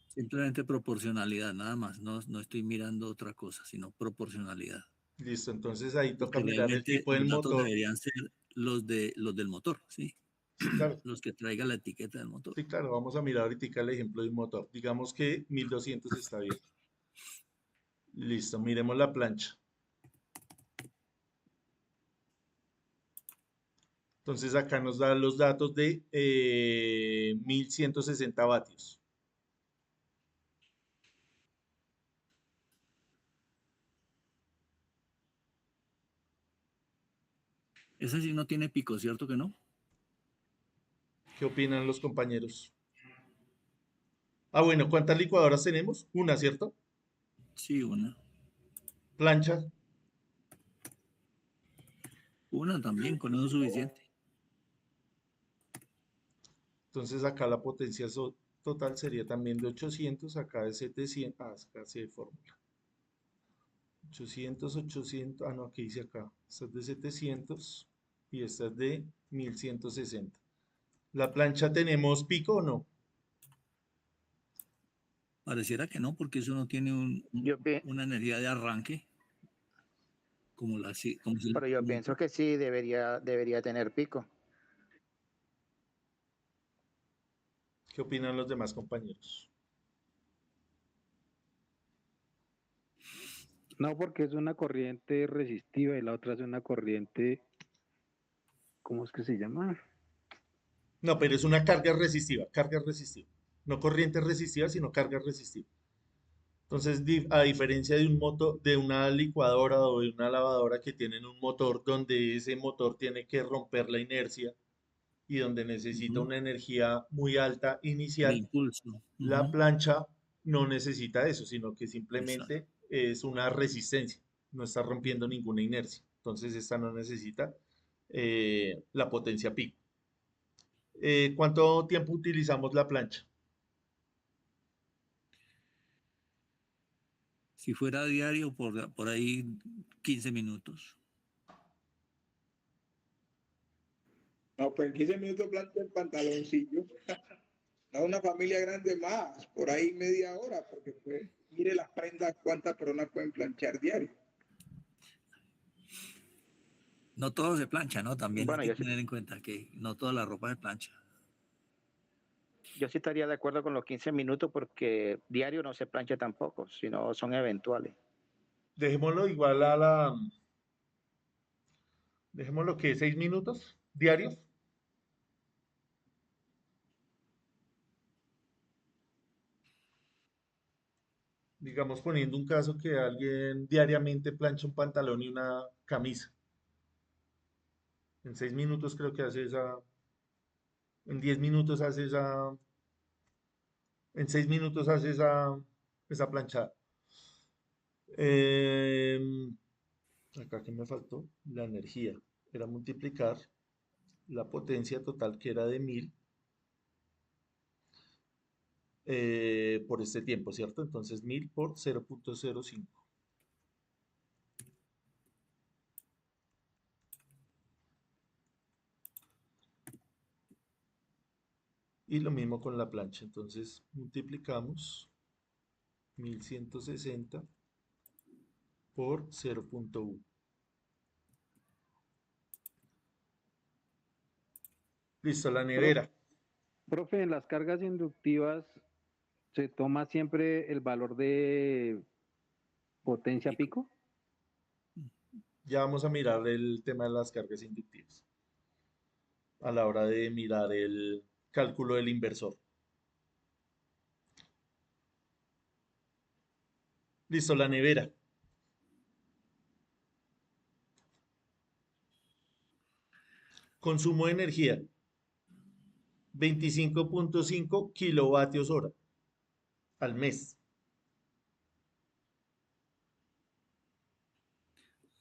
Simplemente proporcionalidad, nada más. No, no estoy mirando otra cosa, sino proporcionalidad. Listo, entonces ahí toca Porque mirar el realmente tipo del los datos motor. deberían ser los del motor, ¿sí? Sí, claro. Los que traiga la etiqueta del motor. Sí, claro, vamos a mirar ahorita el ejemplo de un motor. Digamos que 1200 está bien. Listo, miremos la plancha. Entonces acá nos da los datos de 1160 vatios. Esa sí no tiene pico, ¿cierto que no? ¿Qué opinan los compañeros? Ah, bueno, ¿cuántas licuadoras tenemos? Una, ¿cierto? Sí, una. Plancha. Una también, con eso es suficiente. Entonces acá la potencia total sería también de 800, acá de 700. Ah, acá sí hay fórmula. 800, 800. Ah, no, aquí dice acá. Esta es de 700 y esta es de 1160. ¿La plancha tenemos pico o no? Pareciera que no, porque eso no tiene una energía de arranque. Pero yo pienso que sí debería tener pico. ¿Qué opinan los demás compañeros? No, porque es una corriente resistiva y la otra es una corriente, ¿cómo es que se llama? No, pero es una carga resistiva, carga resistiva. No corriente resistiva, sino carga resistiva. Entonces, a diferencia de un motor, de una licuadora o de una lavadora que tienen un motor donde ese motor tiene que romper la inercia y donde necesita una energía muy alta de inicial, impulso. la plancha no necesita eso, sino que Exacto. simplemente es una resistencia, no está rompiendo ninguna inercia. Entonces, esta no necesita la potencia pico. ¿Cuánto tiempo utilizamos la plancha? Si fuera diario, por ahí 15 minutos. No, pues en 15 minutos plancha el pantaloncillo. A una familia grande más, por ahí media hora, porque pues mire las prendas cuántas personas pueden planchar diario. No todo se plancha, ¿no? También hay Bueno, que tener en cuenta que no toda la ropa se plancha. yo sí estaría de acuerdo con los 15 minutos porque diario no se plancha tampoco, sino son eventuales. Dejémoslo igual dejémoslo que 6 minutos diarios. Digamos, poniendo un caso que alguien diariamente plancha un pantalón y una camisa. En 6 minutos creo que hace en 10 minutos hace en 6 minutos hace esa planchada. Acá que me faltó, la energía. Era multiplicar la potencia total que era de 1000 por este tiempo, ¿cierto? Entonces 1000 por 0.05. Y lo mismo con la plancha. Entonces multiplicamos 1160 por 0.1. Listo, la nevera. Profe, en las cargas inductivas se toma siempre el valor de potencia pico. Ya vamos a mirar el tema de las cargas inductivas a la hora de mirar el cálculo del inversor. Listo, la nevera. Consumo de energía, 25.5 kilovatios hora al mes.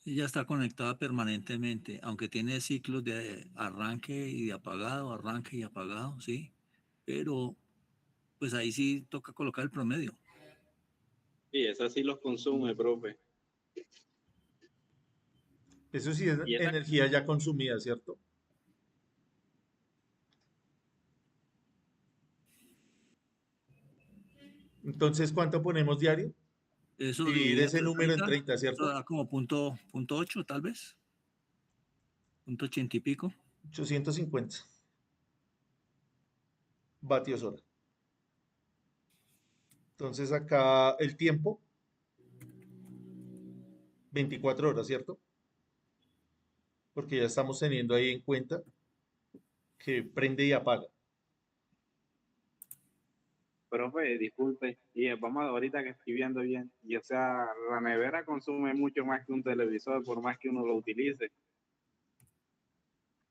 Ella está conectada permanentemente, aunque tiene ciclos de arranque y de apagado, arranque y apagado, sí. Pero pues ahí sí toca colocar el promedio. Sí, esa sí los consume, profe. Eso sí es Y esa, energía ya consumida, ¿cierto? Entonces, ¿cuánto ponemos diario? Eso Dividir dividido ese entre número en 30, 30, eso ¿cierto? da como punto 8 tal vez, punto 80 y pico. 850 vatios hora. Entonces acá el tiempo, 24 horas, ¿cierto? Porque ya estamos teniendo ahí en cuenta que prende y apaga. profe, disculpe, y vamos ahorita que estoy viendo bien, y o sea, la nevera consume mucho más que un televisor, por más que uno lo utilice.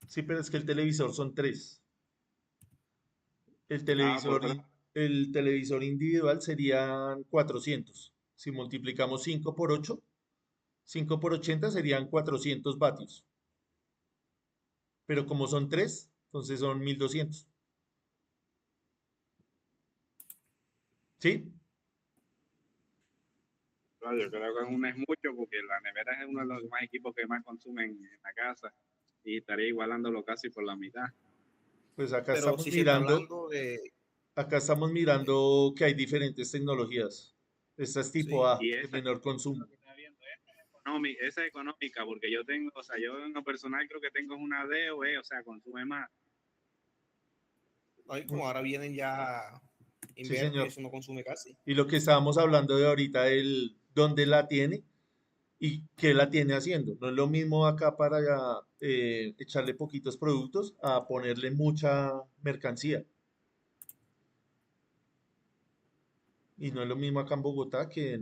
Sí, pero es que el televisor son tres. El Ah, pues, televisor, el televisor individual serían 400. Si multiplicamos 5 por 8, 5 por 80 serían 400 vatios. Pero como son tres, entonces son 1200. ¿Sí? claro, yo creo que uno es mucho, porque la nevera es uno de los más equipos que más consumen en la casa, y estaría igualándolo casi por la mitad. Pues acá Pero estamos si se está mirando, hablando de, acá estamos eh, mirando que hay diferentes tecnologías. Esta es tipo sí, A, Y de esa, menor consumo. esa es económica, porque yo tengo, o sea, yo en lo personal creo que tengo una D o E, o sea, consume más. ¿no? Y como ahora vienen ya Sí, invierno y señor. eso no consume casi. Y lo que estábamos hablando de ahorita, el dónde la tiene y qué la tiene haciendo. No es lo mismo acá para echarle poquitos productos a ponerle mucha mercancía. Y no es lo mismo acá en Bogotá que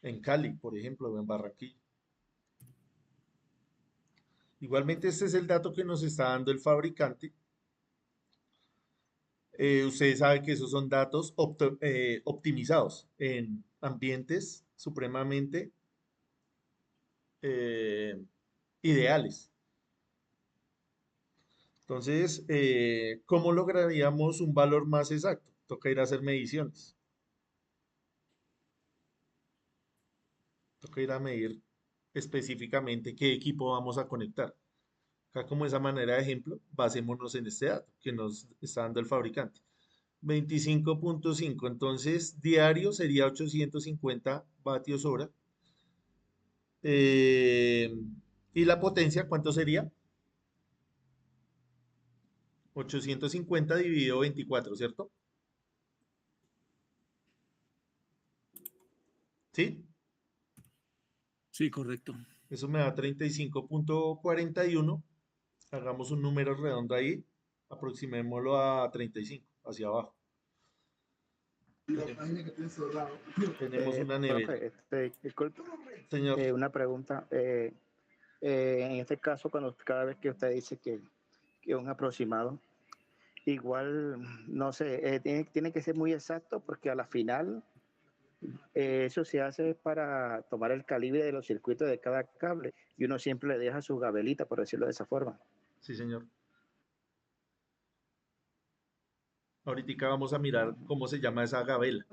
en Cali, por ejemplo, o en Barranquilla. Igualmente, este es el dato que nos está dando el fabricante. Ustedes saben que esos son datos optimizados en ambientes supremamente eh, ideales. Entonces, ¿cómo lograríamos un valor más exacto? Toca ir a hacer mediciones. Toca ir a medir específicamente qué equipo vamos a conectar. Acá como esa manera de ejemplo, basémonos en este dato que nos está dando el fabricante. 25.5, entonces diario sería 850 vatios hora. Eh, ¿Y la potencia cuánto sería? 850 dividido 24, ¿cierto? ¿Sí? Sí, correcto. Eso me da 35.41. Hagamos un número redondo ahí. Aproximémoslo a 35, hacia abajo. Tenemos una nevera. Profe, disculpe, Señor, una pregunta. En este caso, cada vez que usted dice que es un aproximado, igual, no sé, tiene que ser muy exacto porque a la final eso se hace para tomar el calibre de los circuitos de cada cable y uno siempre le deja su gabelita, por decirlo de esa forma. sí, señor. Ahorita vamos a mirar cómo se llama esa gabela.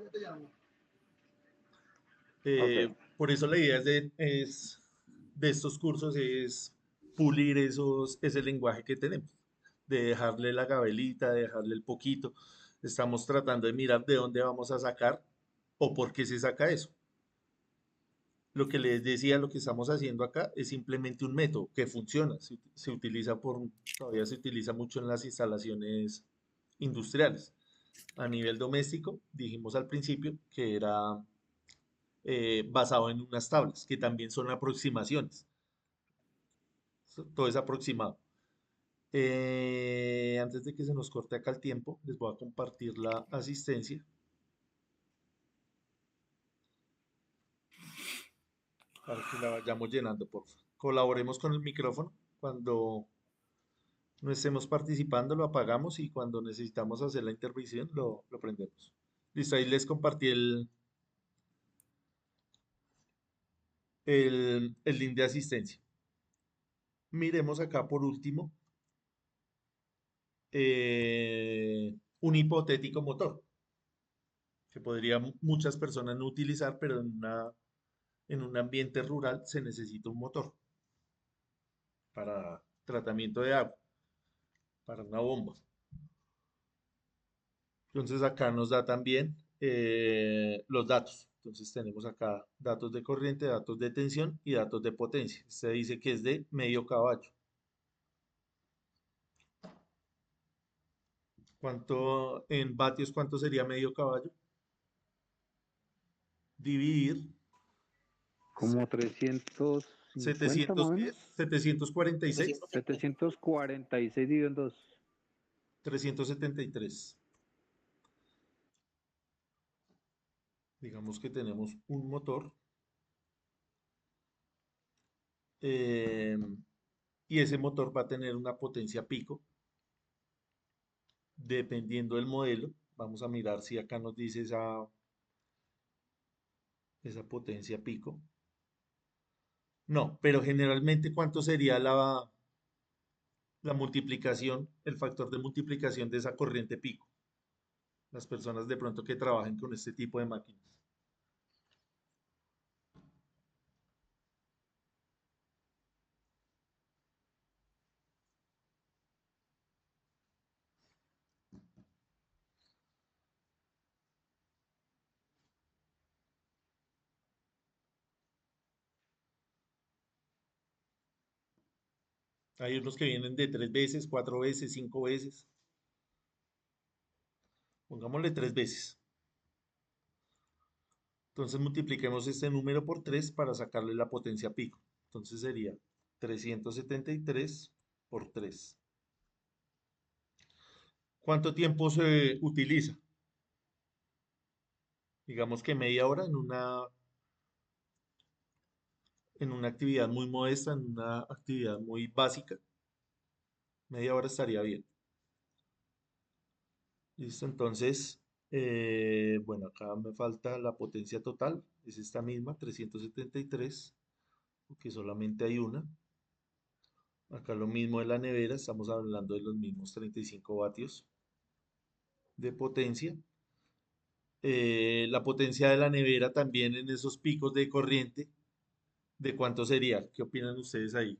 Ok. Por eso la idea de estos cursos es pulir ese lenguaje que tenemos, de dejarle la gabelita, de dejarle el poquito. Estamos tratando de mirar de dónde vamos a sacar o por qué se saca eso. Lo que les decía, lo que estamos haciendo acá es simplemente un método que funciona. Todavía se utiliza mucho en las instalaciones industriales. A nivel doméstico, dijimos al principio que era basado en unas tablas, que también son aproximaciones. Todo es aproximado. Antes de que se nos corte acá el tiempo, les voy a compartir la asistencia para que la vayamos llenando, por favor. Colaboremos con el micrófono. Cuando no estemos participando, lo apagamos y cuando necesitamos hacer la intervención, lo prendemos. Listo, ahí les compartí el link de asistencia. Miremos acá por último un hipotético motor. que podrían muchas personas no utilizar, pero en un ambiente rural se necesita un motor para tratamiento de agua, para una bomba. Entonces acá nos da también los datos. Entonces tenemos acá datos de corriente, datos de tensión y datos de potencia. Este dice que es de medio caballo. ¿Cuánto en vatios, cuánto sería medio caballo? Dividir Como 350 más o 700, ¿qué menos. es? 746, 746 dividido en 2. 373. Digamos que tenemos un motor eh, y ese motor va a tener una potencia pico dependiendo del modelo. Vamos a mirar si acá nos dice esa potencia pico. No, pero generalmente ¿cuánto sería la multiplicación, el factor de multiplicación de esa corriente pico? Las personas de pronto que trabajen con este tipo de máquinas. Hay unos que vienen de 3 veces, 4 veces, 5 veces. Pongámosle 3 veces. Entonces multipliquemos este número por 3 para sacarle la potencia pico. Entonces sería 373 por 3. ¿Cuánto tiempo se utiliza? Digamos que media hora en una actividad muy modesta, en una actividad muy básica. Media hora estaría bien. Listo, entonces, bueno, acá me falta la potencia total, es esta misma, 373, porque solamente hay una. Acá lo mismo de la nevera, estamos hablando de los mismos 35 vatios de potencia. La potencia de la nevera también en esos picos de corriente, ¿de cuánto sería? ¿Qué opinan ustedes ahí?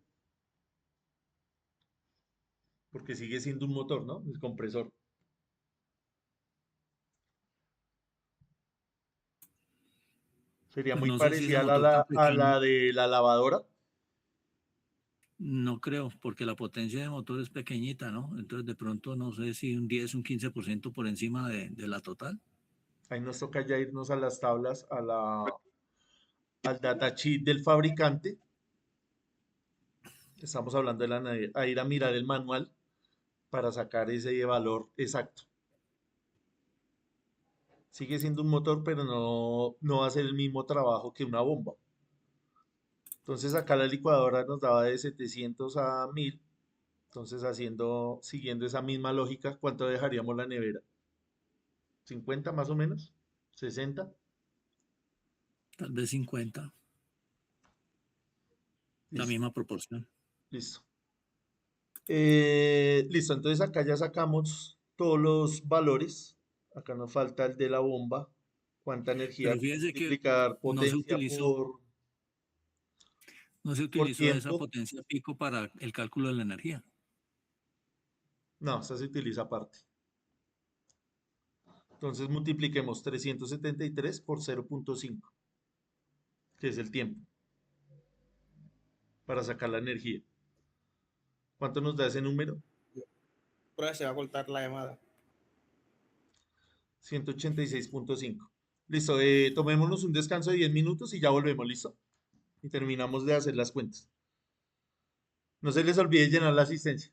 Porque sigue siendo un motor, ¿no? El compresor. Sería Pues muy no sé si ese parecida a motor tan a pequeño, la de la lavadora. no creo, porque la potencia de motor es pequeñita, ¿no? Entonces de pronto no sé si un 10, un 15% por encima de la total. Ahí nos toca ya irnos a las tablas, al datasheet del fabricante. Estamos hablando de la nevera, a ir a mirar el manual para sacar ese valor exacto. Sigue siendo un motor, pero no va a ser el mismo trabajo que una bomba. Entonces acá la licuadora nos daba de 700 a 1000. Entonces siguiendo esa misma lógica, ¿cuánto dejaríamos la nevera? ¿50 más o menos? ¿60? Tal vez 50, la Listo, misma proporción. listo. Listo, entonces acá ya sacamos todos los valores. Acá nos falta el de la bomba. ¿Cuánta energía? Pero fíjese que Multiplicar no se potencia utilizó, no se por utilizó esa tiempo. potencia pico para el cálculo de la energía. No, esa se utiliza aparte. Entonces multipliquemos 373 por 0,5, que es el tiempo, para sacar la energía. ¿Cuánto nos da ese número? Prueba, se va a cortar la llamada. 186,5. Listo, tomémonos un descanso de 10 minutos y ya volvemos, ¿listo? Y terminamos de hacer las cuentas. No se les olvide llenar la asistencia.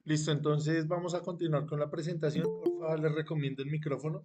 Listo, entonces vamos a continuar con la presentación. Por favor, les recomiendo el micrófono.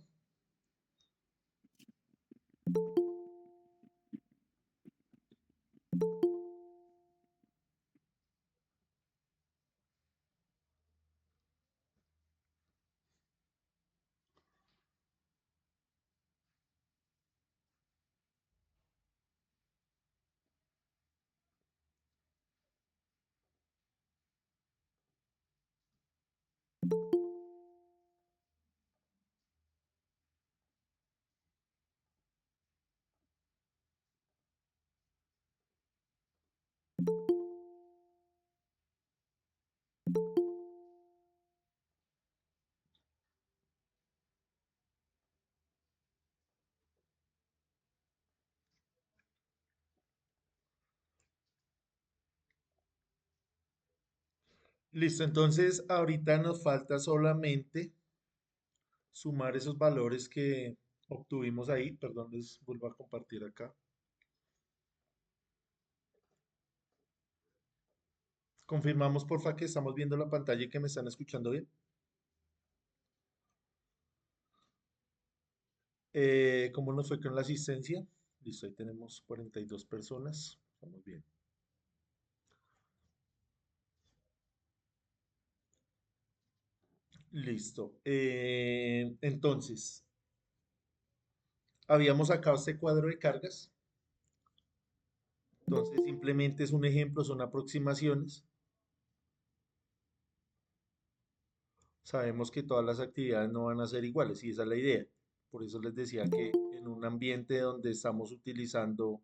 Listo, entonces ahorita nos falta solamente sumar esos valores que obtuvimos ahí. Perdón, les vuelvo a compartir acá. Confirmamos, porfa, que estamos viendo la pantalla y que me están escuchando bien. ¿Cómo nos fue con la asistencia? Listo, ahí tenemos 42 personas. Estamos bien. Listo. Entonces, habíamos sacado este cuadro de cargas. Entonces, simplemente es un ejemplo, son aproximaciones. Sabemos que todas las actividades no van a ser iguales y esa es la idea. Por eso les decía que en un ambiente donde estamos utilizando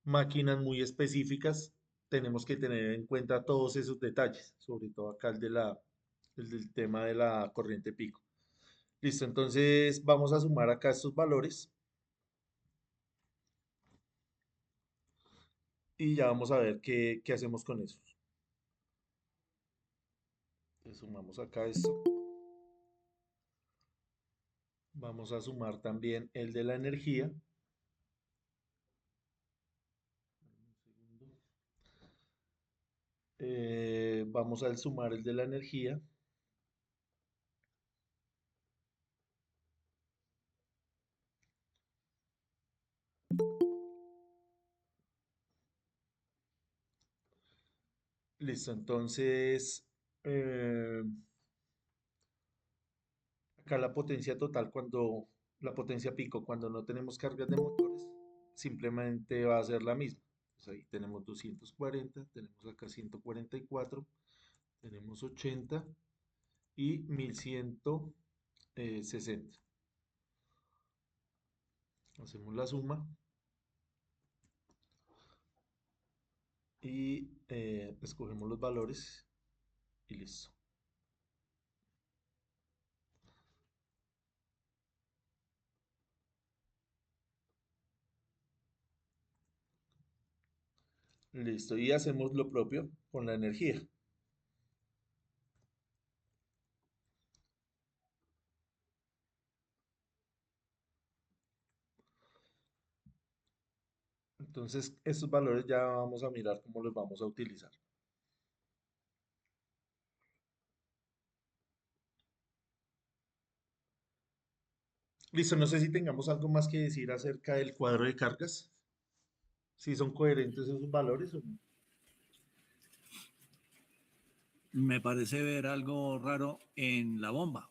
máquinas muy específicas, tenemos que tener en cuenta todos esos detalles, sobre todo acá el del tema de la corriente pico. Listo, entonces vamos a sumar acá estos valores y ya vamos a ver qué hacemos con esos. Entonces sumamos acá esto. Vamos a sumar también el de la energía. Vamos a sumar el de la energía. Listo, entonces acá la potencia total la potencia pico cuando no tenemos cargas de motores, simplemente va a ser la misma. Entonces ahí tenemos 240, tenemos acá 144, tenemos 80 y 1160. Hacemos la suma y escogemos los valores y listo. Listo, y hacemos lo propio con la energía. Entonces, estos valores ya vamos a mirar cómo los vamos a utilizar. Listo, no sé si tengamos algo más que decir acerca del cuadro de cargas. Si son coherentes esos valores o no. Me parece ver algo raro en la bomba.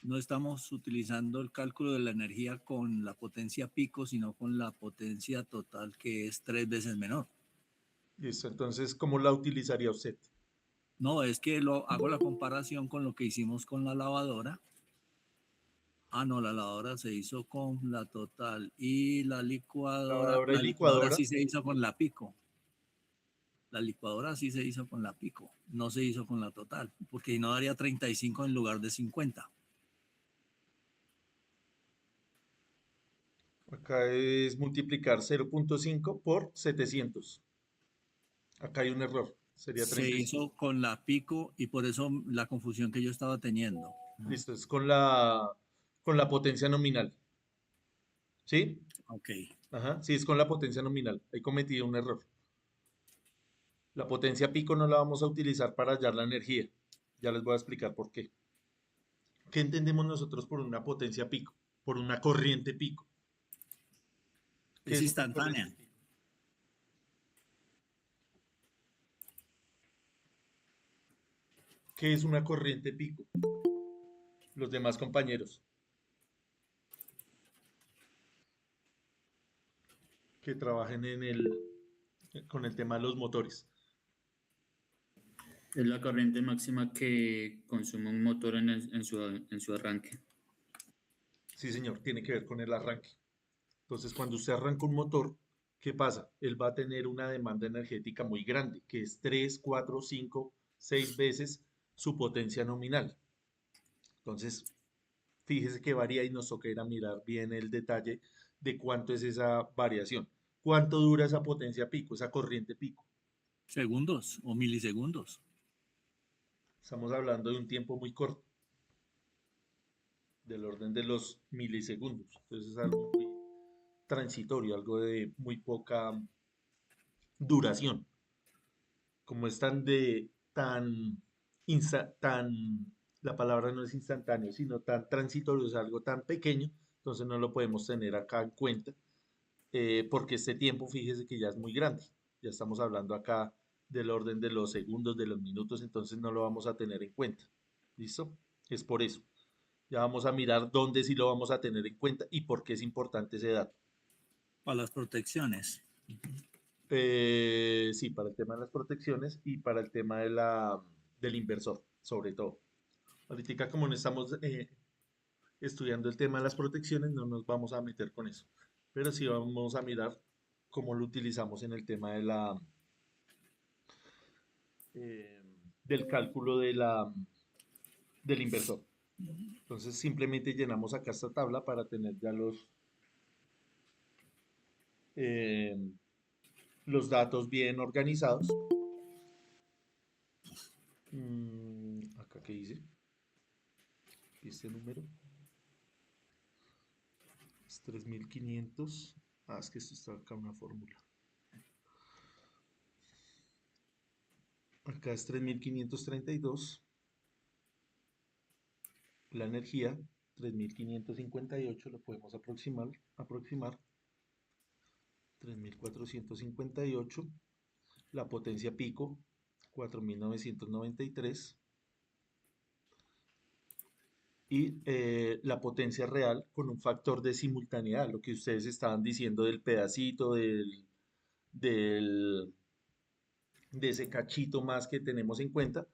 No estamos utilizando el cálculo de la energía con la potencia pico, sino con la potencia total, que es 3 veces menor. Listo, entonces, ¿cómo la utilizaría usted? No, es que hago la comparación con lo que hicimos con la lavadora. Ah, no, la lavadora se hizo con la total y la Lavadora y licuadora licuadora. sí se hizo con la pico. La licuadora sí se hizo con la pico, no se hizo con la total, porque no daría 35 en lugar de 50. Acá es multiplicar 0.5 por 700. Acá hay un error, sería Se 35. hizo con la pico y por eso la confusión que yo estaba teniendo. Listo, es con la potencia nominal. ¿Sí? Ok. Ajá, sí, es con la potencia nominal. He cometido un error. La potencia pico no la vamos a utilizar para hallar la energía. Ya les voy a explicar por qué. ¿Qué entendemos nosotros por una potencia pico? Por una corriente pico. ¿Qué Es es una corriente instantánea. pico? ¿Qué es una corriente pico? Los demás compañeros que trabajen con el tema de los motores. Es la corriente máxima que consume un motor en su arranque. Sí, señor, tiene que ver con el arranque. Entonces, cuando usted arranca un motor, ¿qué pasa? Él va a tener una demanda energética muy grande, que es 3, 4, 5, 6 veces su potencia nominal. Entonces, fíjese que varía y nos toca ir a mirar bien el detalle de cuánto es esa variación. ¿Cuánto dura esa potencia pico, esa corriente pico? Segundos o milisegundos. Estamos hablando de un tiempo muy corto, del orden de los milisegundos. Entonces es algo muy transitorio, algo de muy poca duración. Como es tan, la palabra no es instantáneo, sino tan transitorio, es algo tan pequeño, entonces no lo podemos tener acá en cuenta, porque este tiempo, fíjese que ya es muy grande, ya estamos hablando acá del orden de los segundos, de los minutos, entonces no lo vamos a tener en cuenta. ¿Listo? Es por eso. Ya vamos a mirar dónde sí lo vamos a tener en cuenta y por qué es importante ese dato. Para las protecciones. Sí, para el tema de las protecciones y para el tema del inversor, sobre todo. Ahorita como no estamos estudiando el tema de las protecciones, no nos vamos a meter con eso. Pero sí vamos a mirar cómo lo utilizamos en el tema eh, del cálculo del inversor. Entonces simplemente llenamos acá esta tabla para tener ya eh, los datos bien organizados. Acá que dice, este número es 3500. Es que esto está acá una fórmula. Acá es 3532. La energía, 3558, lo podemos aproximar. 3458. La potencia pico, 4993. Y la potencia real con un factor de simultaneidad, lo que ustedes estaban diciendo del pedacito, del, de ese cachito más que tenemos en cuenta.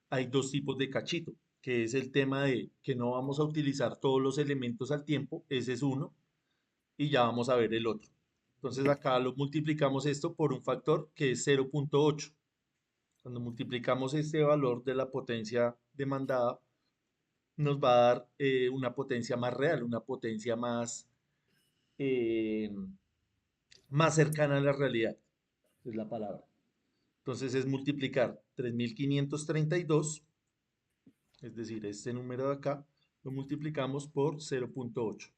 Hay dos tipos de cachito, que es el tema de que no vamos a utilizar todos los elementos al tiempo, ese es uno, y ya vamos a ver el otro. Entonces acá lo multiplicamos esto por un factor que es 0.8. Cuando multiplicamos este valor de la potencia demandada, nos va a dar una potencia más real, una potencia eh, más cercana a la realidad, es la palabra. Entonces es multiplicar 3532, es decir, este número de acá, lo multiplicamos por 0.8.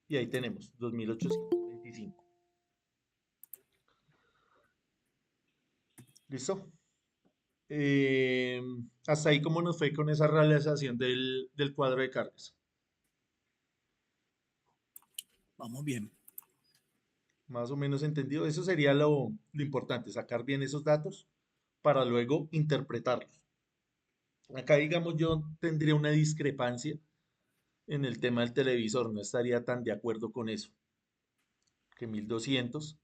Y ahí tenemos 2825. ¿Listo? Hasta ahí cómo nos fue con esa realización del cuadro de cargas. Vamos bien. Más o menos entendido. Eso sería lo importante, sacar bien esos datos para luego interpretarlos. Acá, digamos, yo tendría una discrepancia en el tema del televisor, no estaría tan de acuerdo con eso, que 1200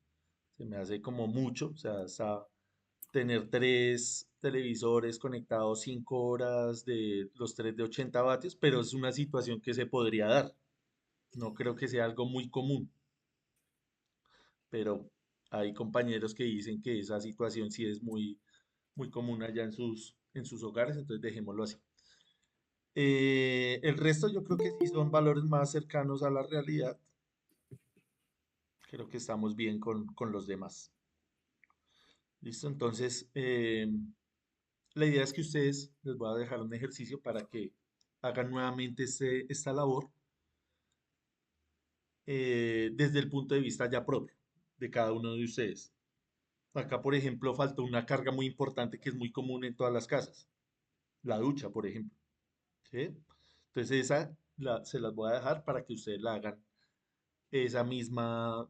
se me hace como mucho, o sea, tener tres televisores conectados 5 horas de los tres de 80 vatios, pero es una situación que se podría dar. No creo que sea algo muy común, pero hay compañeros que dicen que esa situación sí es muy, muy común allá en sus hogares, entonces dejémoslo así. El resto yo creo que sí son valores más cercanos a la realidad. Creo que estamos bien con los demás. Listo, entonces la idea es que ustedes les voy a dejar un ejercicio para que hagan nuevamente esta labor desde el punto de vista ya propio de cada uno de ustedes. Acá, por ejemplo, faltó una carga muy importante que es muy común en todas las casas, la ducha, por ejemplo. ¿Sí? Entonces se las voy a dejar para que ustedes la hagan esa misma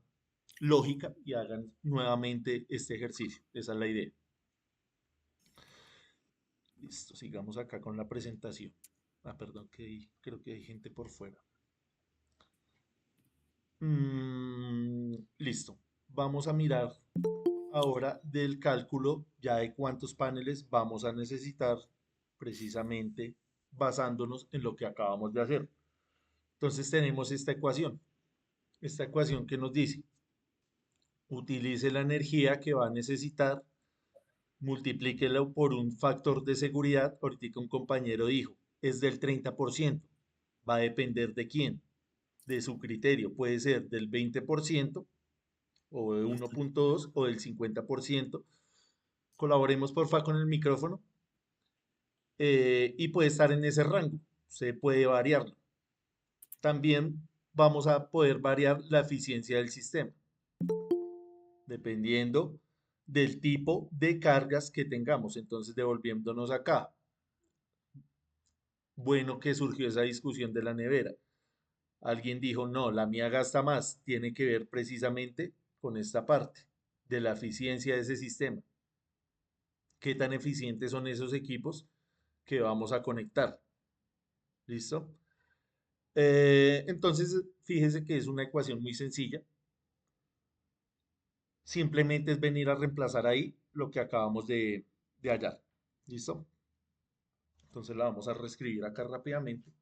lógica y hagan nuevamente este ejercicio. Esa es la idea. Listo, sigamos acá con la presentación. Perdón, creo que hay gente por fuera. Listo. Vamos a mirar ahora del cálculo ya de cuántos paneles vamos a necesitar precisamente basándonos en lo que acabamos de hacer. Entonces tenemos esta ecuación que nos dice, utilice la energía que va a necesitar, multiplíquelo por un factor de seguridad, ahorita un compañero dijo, es del 30%, va a depender de quién, de su criterio, puede ser del 20% o de 1.2 o del 50%. Colaboremos porfa con el micrófono y puede estar en ese rango, se puede variarlo. También vamos a poder variar la eficiencia del sistema, dependiendo del tipo de cargas que tengamos. Entonces, devolviéndonos acá, bueno que surgió esa discusión de la nevera. Alguien dijo, no, la mía gasta más, tiene que ver precisamente con esta parte de la eficiencia de ese sistema. ¿Qué tan eficientes son esos equipos que vamos a conectar? ¿Listo? Entonces, fíjese que es una ecuación muy sencilla. Simplemente es venir a reemplazar ahí lo que acabamos de hallar. ¿Listo? Entonces la vamos a reescribir acá rápidamente.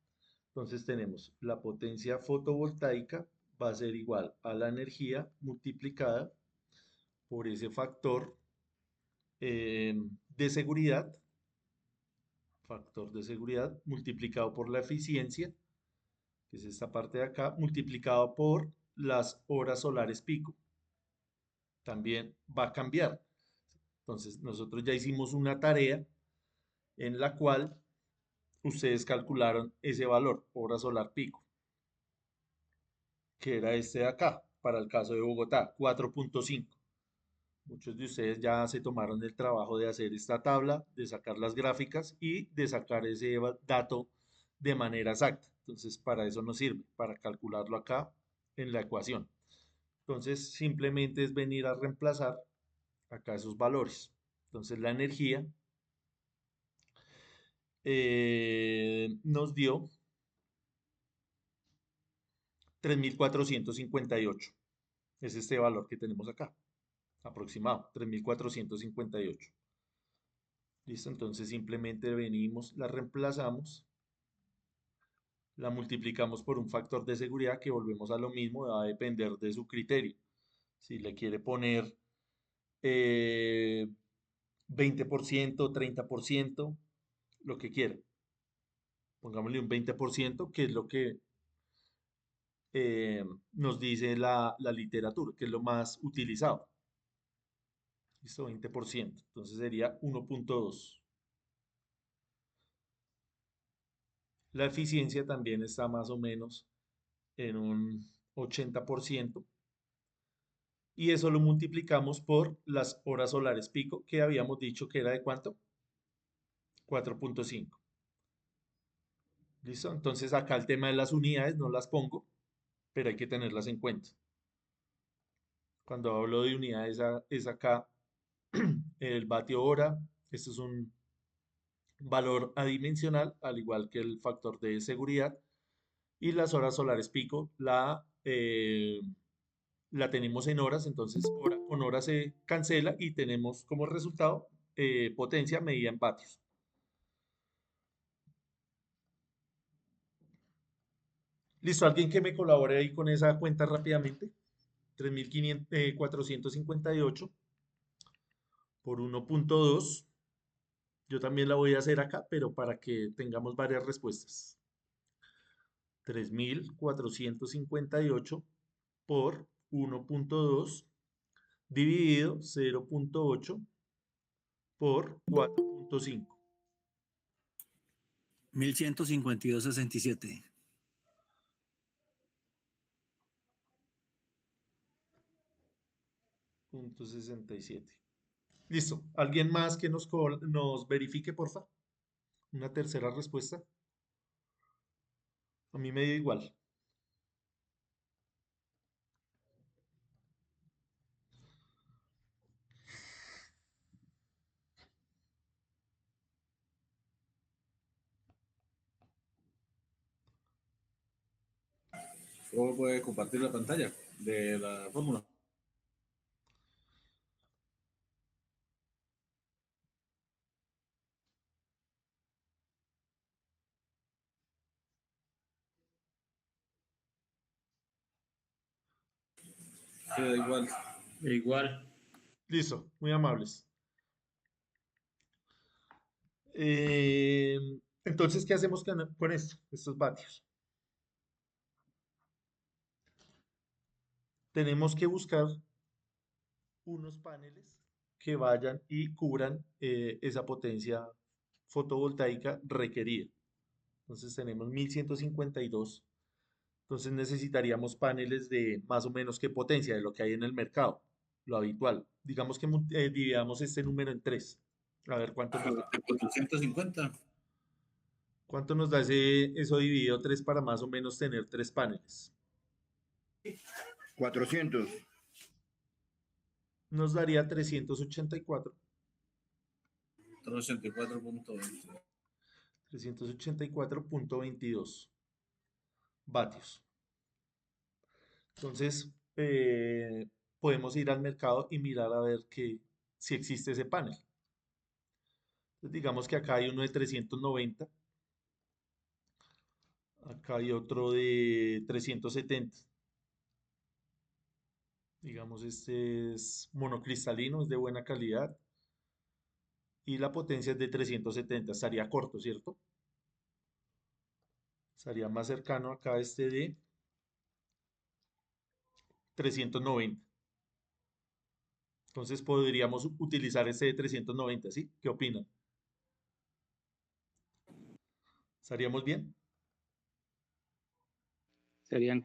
Entonces tenemos la potencia fotovoltaica va a ser igual a la energía multiplicada por ese factor de seguridad, multiplicado por la eficiencia, que es esta parte de acá, multiplicado por las horas solares pico. También va a cambiar. Entonces nosotros ya hicimos una tarea en la cual ustedes calcularon ese valor, hora solar pico, que era este de acá, para el caso de Bogotá, 4.5. Muchos de ustedes ya se tomaron el trabajo de hacer esta tabla, de sacar las gráficas y de sacar ese dato de manera exacta. Entonces, para eso nos sirve, para calcularlo acá en la ecuación. Entonces, simplemente es venir a reemplazar acá esos valores. Entonces, la energía nos dio 3.458. Es este valor que tenemos acá, aproximado, 3.458. ¿Listo? Entonces simplemente venimos, la reemplazamos, la multiplicamos por un factor de seguridad que volvemos a lo mismo, va a depender de su criterio. Si le quiere poner 20%, 30%, lo que quiera. Pongámosle un 20%, que es lo que nos dice la literatura, que es lo más utilizado. ¿Listo? 20%. Entonces sería 1.2. La eficiencia también está más o menos en un 80%. Y eso lo multiplicamos por las horas solares pico, que habíamos dicho que era de ¿cuánto? 4.5. ¿Listo? Entonces acá el tema de las unidades no las pongo, pero hay que tenerlas en cuenta. Cuando hablo de unidades es acá el vatio hora. Esto es un valor adimensional, al igual que el factor de seguridad. Y las horas solares pico la tenemos en horas, entonces hora con hora se cancela y tenemos como resultado potencia medida en vatios. Listo, alguien que me colabore ahí con esa cuenta rápidamente. 3.458 por 1.2. Yo también la voy a hacer acá, pero para que tengamos varias respuestas. 3.458 por 1.2 dividido 0.8 por 4.5. 1152.67. .67. Listo. ¿Alguien más que nos verifique, porfa? Una tercera respuesta. A mí me dio igual. ¿Cómo puede compartir la pantalla de la fórmula? Sí, da igual. Igual. Listo, muy amables. Entonces, ¿qué hacemos con esto? Estos vatios. Tenemos que buscar unos paneles que vayan y cubran esa potencia fotovoltaica requerida. Entonces tenemos 1152. Entonces necesitaríamos paneles de más o menos qué potencia de lo que hay en el mercado, lo habitual. Digamos que dividamos este número en 3. A ver cuánto nos da. 450. ¿Cuánto nos da eso dividido 3 para más o menos tener 3 paneles? 400. Nos daría 384. 384.20. 384.22 vatios. Entonces, podemos ir al mercado y mirar a ver si existe ese panel. Entonces, digamos que acá hay uno de 390. Acá hay otro de 370. Digamos, este es monocristalino, es de buena calidad. Y la potencia es de 370. Estaría corto, ¿cierto? Estaría más cercano acá a este de 390. Entonces podríamos utilizar este de 390, ¿sí? ¿Qué opinan? ¿Estaríamos bien? Serían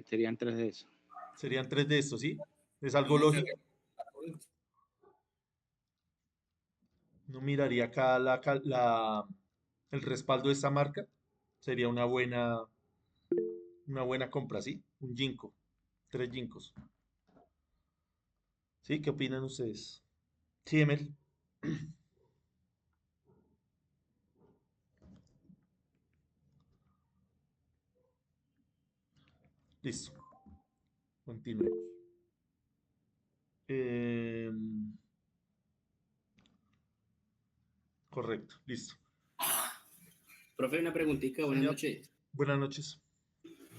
serían 3 de eso. Serían 3 de estos, ¿sí? ¿Es algo lógico? No miraría acá el respaldo de esta marca. Sería una buena compra, ¿sí? Un Jinko. 3 Jinkos. ¿Sí? ¿Qué opinan ustedes? Sí, Emel. Listo. Continuemos. Correcto, listo. Profe, una preguntita, buenas Señor, noches. buenas noches.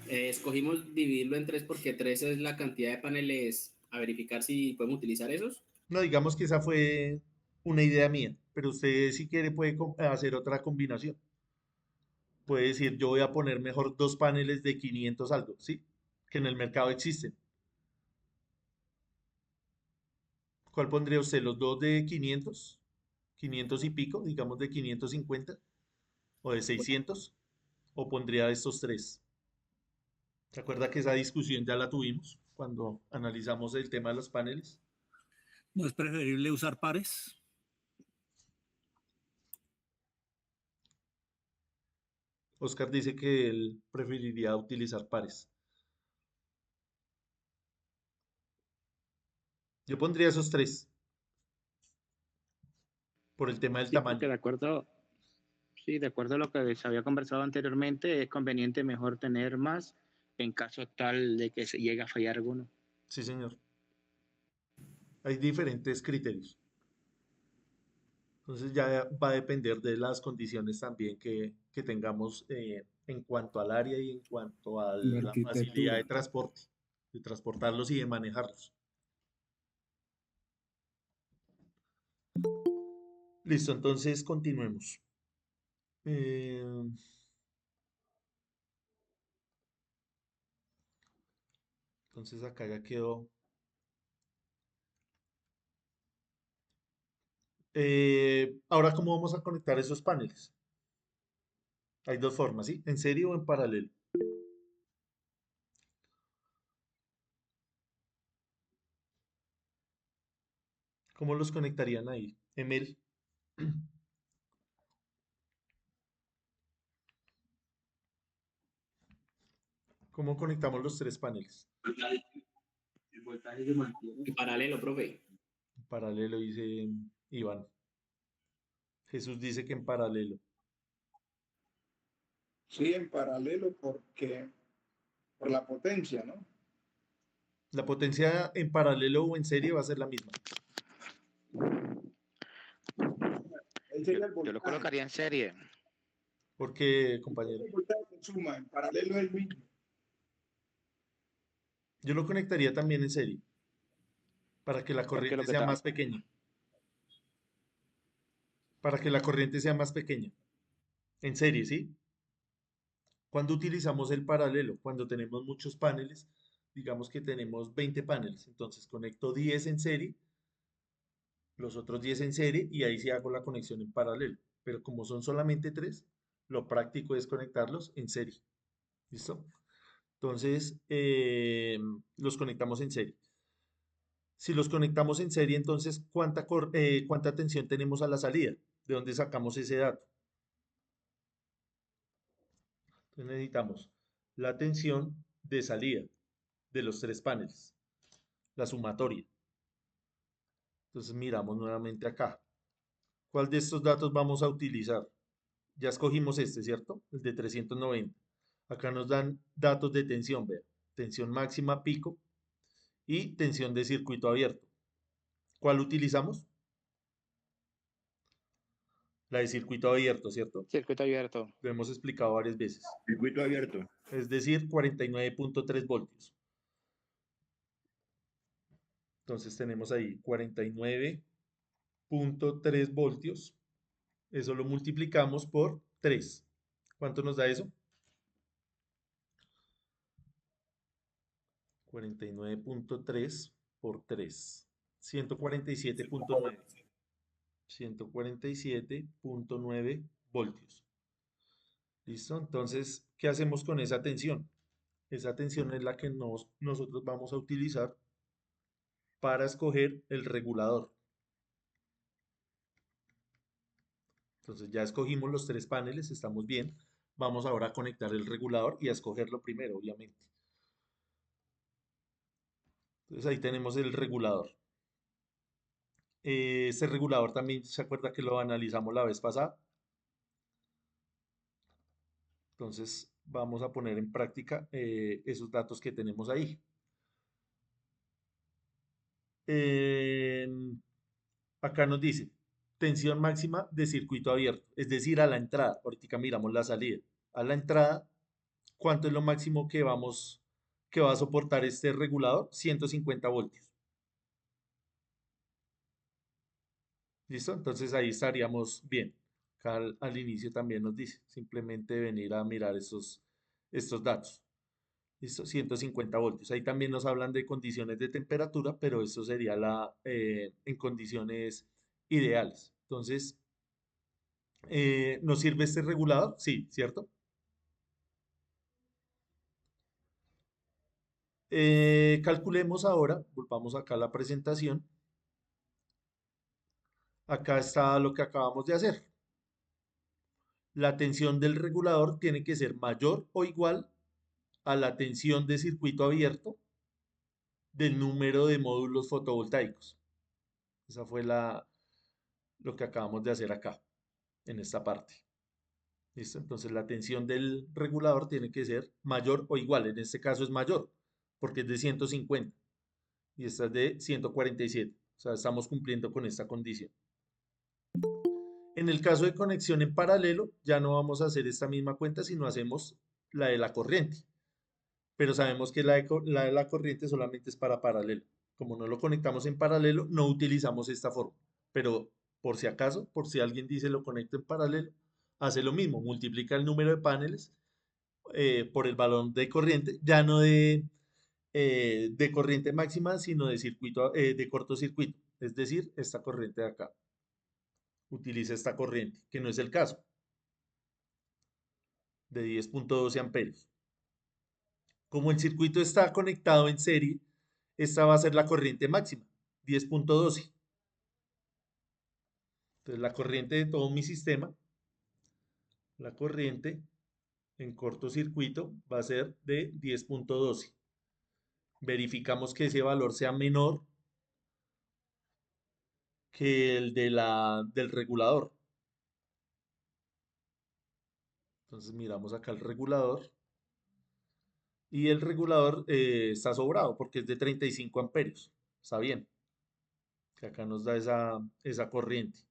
Escogimos dividirlo en 3 porque 3 es la cantidad de paneles a verificar si podemos utilizar esos. No, digamos que esa fue una idea mía, pero usted si quiere puede hacer otra combinación. Puede decir, yo voy a poner mejor 2 paneles de 500 algo, ¿sí? Que en el mercado existen. ¿Cuál pondría usted? ¿Los dos de 500? ¿500 y pico? Digamos de 550 o de 600, o pondría estos 3. ¿Se acuerda que esa discusión ya la tuvimos cuando analizamos el tema de los paneles? ¿No es preferible usar pares? Oscar dice que él preferiría utilizar pares. Yo pondría esos 3 por el tema del Sí, porque tamaño. de acuerdo a lo que se había conversado anteriormente, es conveniente mejor tener más en caso tal de que se llegue a fallar alguno. Sí, señor. Hay diferentes criterios. Entonces ya va a depender de las condiciones también que tengamos en cuanto al área y en cuanto a La la facilidad de arquitectura. transporte, de transportarlos y de manejarlos. Listo, entonces continuemos. Eh, entonces acá ya quedó. Ahora, ¿cómo vamos a conectar esos paneles? Hay dos formas, ¿sí? En serie o en paralelo. ¿Cómo los conectarían ahí? Emil. ¿Cómo conectamos los tres paneles? El voltaje se mantiene. En paralelo, profe. En paralelo, dice Iván. Jesús dice que en paralelo. Sí, en paralelo porque por la potencia, ¿no? La potencia en paralelo o en serie va a ser la misma. Yo lo colocaría en serie. ¿Por qué, compañero? El voltaje se suma, en paralelo es el mismo. Yo lo conectaría también en serie para que la Porque lo corriente que sea está, más pequeña. Para que la corriente sea más pequeña. En serie, ¿sí? Cuando utilizamos el paralelo, cuando tenemos muchos paneles, digamos que tenemos 20 paneles, entonces conecto 10 en serie, los otros 10 en serie y ahí sí hago la conexión en paralelo. Pero como son solamente 3, lo práctico es conectarlos en serie. ¿Listo? Entonces, los conectamos en serie. Si los conectamos en serie, entonces, ¿cuánta tensión tenemos a la salida? ¿De dónde sacamos ese dato? Entonces necesitamos la tensión de salida de los tres paneles, la sumatoria. Entonces miramos nuevamente acá. ¿Cuál de estos datos vamos a utilizar? Ya escogimos este, ¿cierto? El de 390. Acá nos dan datos de tensión, vean. Tensión máxima pico y tensión de circuito abierto. ¿Cuál utilizamos? La de circuito abierto, ¿cierto? circuito abierto. Lo hemos explicado varias veces. Circuito abierto. Es decir, 49.3 voltios. Entonces tenemos ahí 49.3 voltios. Eso lo multiplicamos por 3. ¿Cuánto nos da eso? 49.3 por 3. 147.9. 147.9 voltios. ¿Listo? Entonces, ¿qué hacemos con esa tensión? Esa tensión es la que nosotros vamos a utilizar para escoger el regulador. Entonces ya escogimos los tres paneles, estamos bien. Vamos ahora a conectar el regulador y a escogerlo primero, obviamente. Entonces ahí tenemos el regulador. Este regulador también se acuerda que lo analizamos la vez pasada. Entonces vamos a poner en práctica esos datos que tenemos ahí. Acá nos dice tensión máxima de circuito abierto, es decir, a la entrada. Ahorita miramos la salida. A la entrada, ¿cuánto es lo máximo que va a soportar este regulador? 150 voltios. ¿Listo? Entonces ahí estaríamos bien. Acá al inicio también nos dice, simplemente venir a mirar estos datos. ¿Listo? 150 voltios. Ahí también nos hablan de condiciones de temperatura, pero eso sería en condiciones ideales. Entonces, ¿nos sirve este regulador? Sí, ¿cierto? Calculemos ahora, volvamos acá a la presentación. Acá está lo que acabamos de hacer. La tensión del regulador tiene que ser mayor o igual a la tensión de circuito abierto del número de módulos fotovoltaicos. Esa fue lo que acabamos de hacer acá, en esta parte. ¿Listo? Entonces la tensión del regulador tiene que ser mayor o igual. En este caso es mayor, porque es de 150 y esta es de 147. O sea, estamos cumpliendo con esta condición. En el caso de conexión en paralelo, ya no vamos a hacer esta misma cuenta, sino hacemos la de la corriente. Pero sabemos que la de la corriente solamente es para paralelo. Como no lo conectamos en paralelo, no utilizamos esta forma. Pero por si acaso, por si alguien dice lo conecto en paralelo, hace lo mismo, multiplica el número de paneles por el valor de corriente, ya no de corriente máxima, sino de cortocircuito. Es decir, esta corriente de acá. Utiliza esta corriente, que no es el caso. de 10.12 amperios. Como el circuito está conectado en serie, esta va a ser la corriente máxima, 10.12. Entonces la corriente de todo mi sistema, la corriente en cortocircuito va a ser de 10.12. Verificamos que ese valor sea menor que el del regulador. Entonces miramos acá el regulador y el regulador está sobrado porque es de 35 amperios. Está bien, que acá nos da esa corriente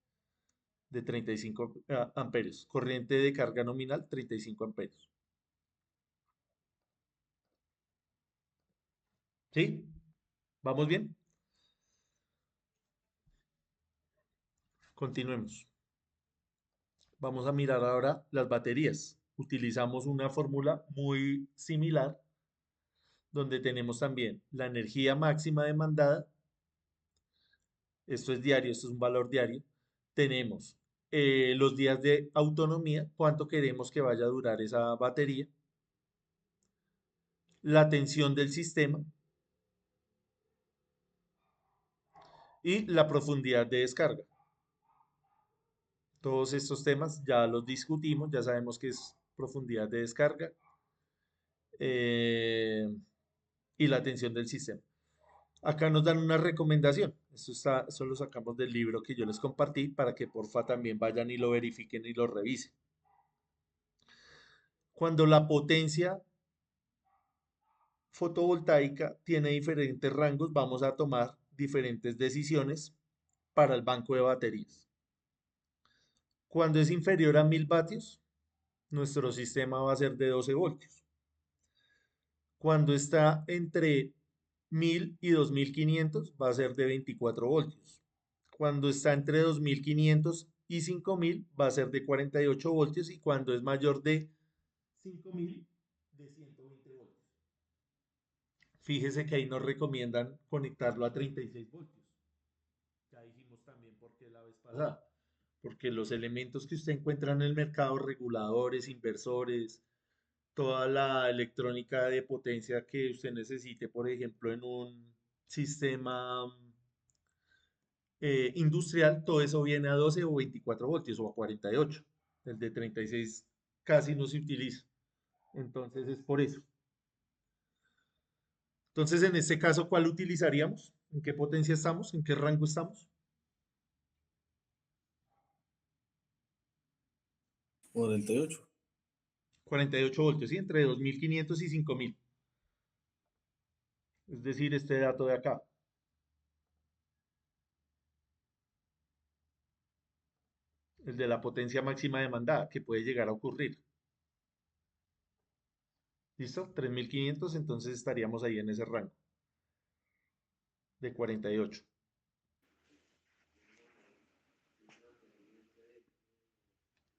de 35 amperios. Corriente de carga nominal, 35 amperios. ¿Sí? ¿Vamos bien? Continuemos. Vamos a mirar ahora las baterías. Utilizamos una fórmula muy similar donde tenemos también la energía máxima demandada. Esto es diario, esto es un valor diario. Tenemos los días de autonomía, cuánto queremos que vaya a durar esa batería. La tensión del sistema y la profundidad de descarga. Todos estos temas ya los discutimos, ya sabemos que es profundidad de descarga eh, y la tensión del sistema. Acá nos dan una recomendación. Eso lo sacamos del libro que yo les compartí para que porfa también vayan y lo verifiquen y lo revisen. Cuando la potencia fotovoltaica tiene diferentes rangos, vamos a tomar diferentes decisiones para el banco de baterías. Cuando es inferior a 1000 vatios, nuestro sistema va a ser de 12 voltios. Cuando está entre 1000 y 2500, va a ser de 24 voltios. Cuando está entre 2500 y 5000, va a ser de 48 voltios. Y cuando es mayor de 5000, de 120 voltios. Fíjese que ahí nos recomiendan conectarlo a 36 voltios. Ya dijimos también por qué la vez pasada. Porque los elementos que usted encuentra en el mercado, reguladores, inversores, toda la electrónica de potencia que usted necesite, por ejemplo, en un sistema industrial, todo eso viene a 12 o 24 voltios o a 48. El de 36 casi no se utiliza. Entonces es por eso. Entonces, en este caso, ¿cuál utilizaríamos? ¿En qué potencia estamos? ¿En qué rango estamos? 48. 48 voltios, ¿sí? Entre 2500 y 5000. Es decir, este dato de acá. El de la potencia máxima demandada, que puede llegar a ocurrir. ¿Listo? 3500, entonces estaríamos ahí en ese rango de 48.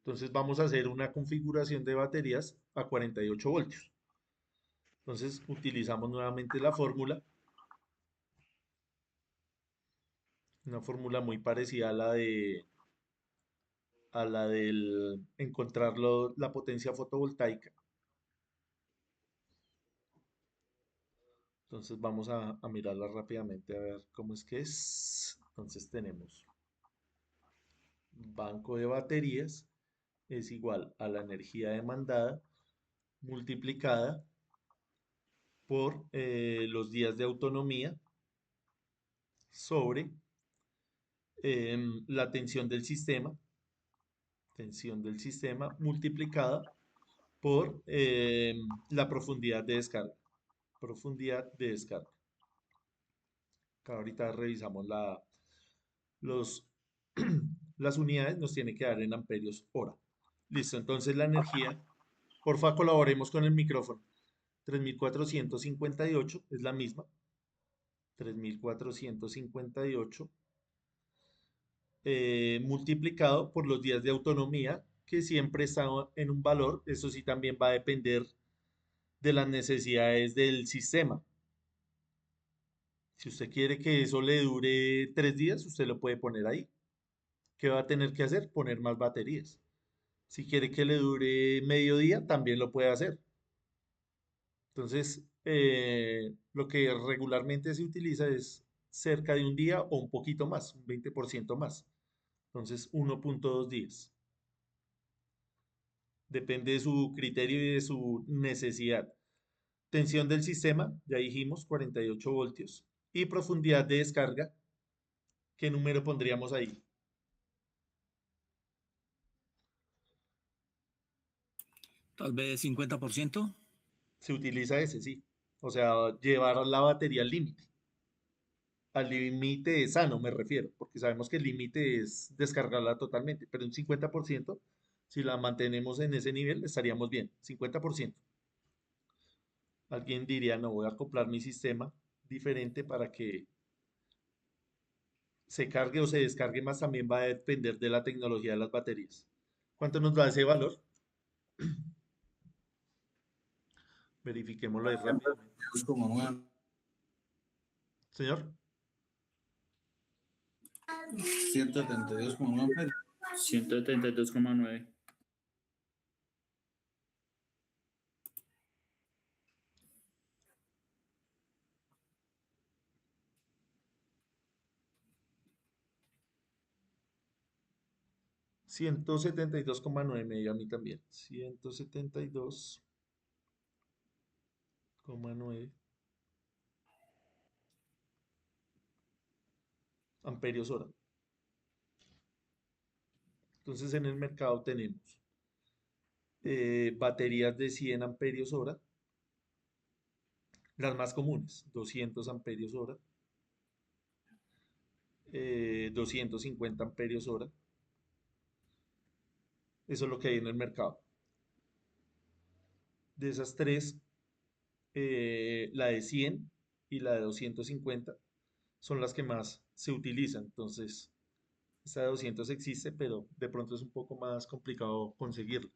Entonces vamos a hacer una configuración de baterías a 48 voltios. Entonces utilizamos nuevamente la fórmula, una fórmula muy parecida a la del encontrar la potencia fotovoltaica. Entonces vamos a mirarla rápidamente a ver cómo es que es. Entonces tenemos banco de baterías es igual a la energía demandada multiplicada por los días de autonomía sobre la tensión del sistema multiplicada por la profundidad de descarga. Profundidad de descarga. Acá ahorita revisamos los, las unidades, nos tiene que dar en amperios hora. Listo, entonces la energía, porfa colaboremos con el micrófono. 3458 es la misma. 3458 multiplicado por los días de autonomía, que siempre está en un valor. Eso sí también va a depender de las necesidades del sistema. Si usted quiere que eso le dure 3 días, usted lo puede poner ahí. ¿Qué va a tener que hacer? Poner más baterías. Si quiere que le dure medio día, también lo puede hacer. Entonces, lo que regularmente se utiliza es cerca de un día o un poquito más, un 20% más. Entonces, 1.2 días. Depende de su criterio y de su necesidad. Tensión del sistema, ya dijimos, 48 voltios. Y profundidad de descarga, ¿qué número pondríamos ahí? Tal vez 50%. Se utiliza ese, sí. O sea, llevar la batería al límite sano me refiero, porque sabemos que el límite es descargarla totalmente, pero un 50%, si la mantenemos en ese nivel, estaríamos bien, 50%. Alguien diría, no, voy a acoplar mi sistema diferente para que se cargue o se descargue más, también va a depender de la tecnología de las baterías. ¿Cuánto nos da ese valor? Verifiquémoslo ahí rápidamente. 2,9. Señor, 172,9. 172,9. 172,9 me dio a mí también. 172,9 amperios hora. Entonces en el mercado tenemos baterías de 100 amperios hora, las más comunes, 200 amperios hora, 250 amperios hora. Eso es lo que hay en el mercado. De esas tres, la de 100 y la de 250 son las que más se utilizan. Entonces, esta de 200 existe, pero de pronto es un poco más complicado conseguirla.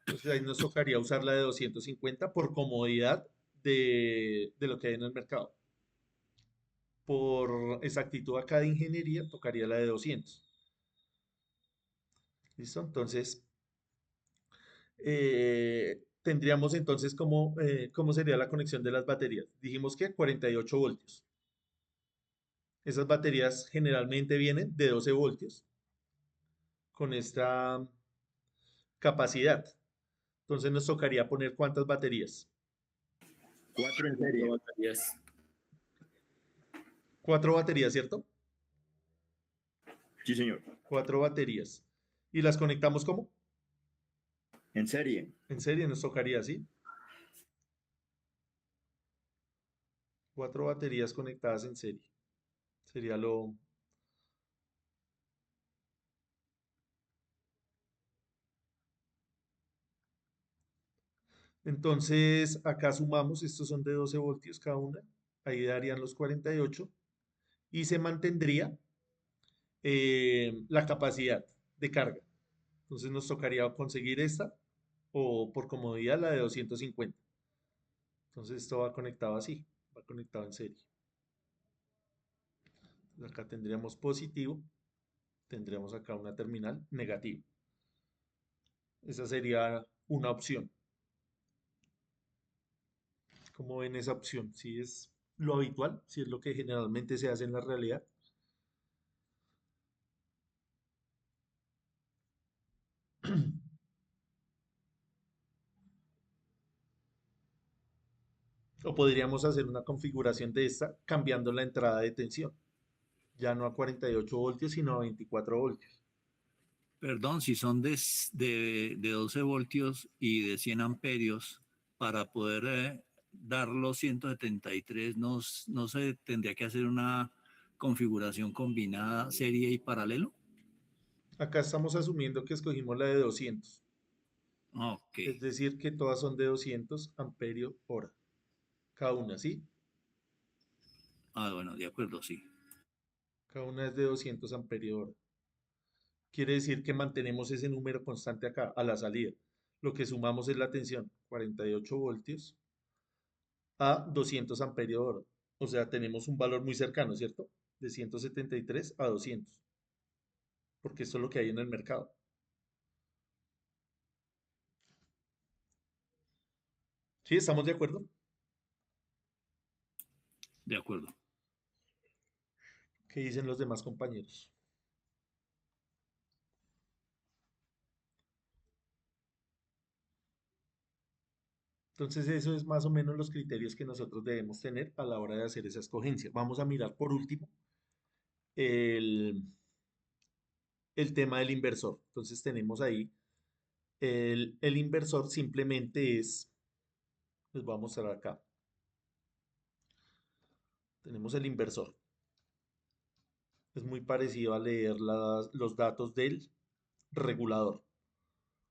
Entonces ahí nos tocaría usar la de 250 por comodidad de lo que hay en el mercado. Por exactitud acá de ingeniería, tocaría la de 200. ¿Listo? Entonces, tendríamos entonces cómo sería la conexión de las baterías. Dijimos que 48 voltios. Esas baterías generalmente vienen de 12 voltios con esta capacidad. Entonces nos tocaría poner ¿cuántas baterías? 4 en 4 serie. baterías. 4 baterías, ¿cierto? Sí, señor. 4 baterías. ¿Y las conectamos cómo? En serie. En serie nos tocaría así. 4 baterías conectadas en serie. Sería lo... Entonces, acá sumamos, estos son de 12 voltios cada una. Ahí darían los 48. Y se mantendría la capacidad de carga. Entonces nos tocaría conseguir esta o por comodidad la de 250. Entonces esto va conectado así, va conectado en serie. Acá tendríamos positivo, tendríamos acá una terminal negativa. Esa sería una opción. ¿Cómo ven esa opción? Si es lo habitual, si es lo que generalmente se hace en la realidad. O podríamos hacer una configuración de esta cambiando la entrada de tensión. Ya no a 48 voltios, sino a 24 voltios. Perdón, si son de 12 voltios y de 100 amperios, para poder dar los 173, ¿no se tendría que hacer una configuración combinada, serie y paralelo? Acá estamos asumiendo que escogimos la de 200. Ok. Es decir, que todas son de 200 amperios hora. Cada una, ¿sí? Ah, bueno, de acuerdo, sí. Cada una es de 200 amperios hora. Quiere decir que mantenemos ese número constante acá, a la salida. Lo que sumamos es la tensión, 48 voltios a 200 amperios hora. O sea, tenemos un valor muy cercano, ¿cierto? De 173 a 200. Porque esto es lo que hay en el mercado. ¿Sí? ¿Estamos de acuerdo? De acuerdo. ¿Qué dicen los demás compañeros? Entonces, eso es más o menos los criterios que nosotros debemos tener a la hora de hacer esa escogencia. Vamos a mirar por último el, el tema del inversor. Entonces, tenemos ahí el inversor simplemente es, les voy a mostrar acá. Tenemos el inversor. Es muy parecido a leer los datos del regulador.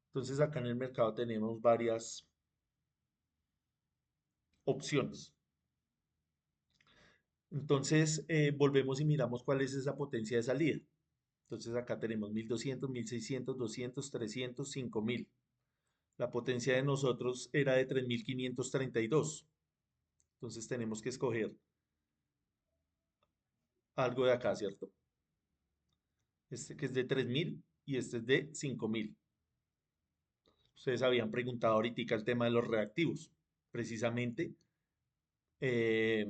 Entonces, acá en el mercado tenemos varias opciones. Entonces, volvemos y miramos cuál es esa potencia de salida. Entonces, acá tenemos 1200, 1600, 200, 300, 5000. La potencia de nosotros era de 3532. Entonces, tenemos que escoger algo de acá, ¿cierto? Este que es de 3000 y este es de 5000. Ustedes habían preguntado ahorita el tema de los reactivos. Precisamente eh,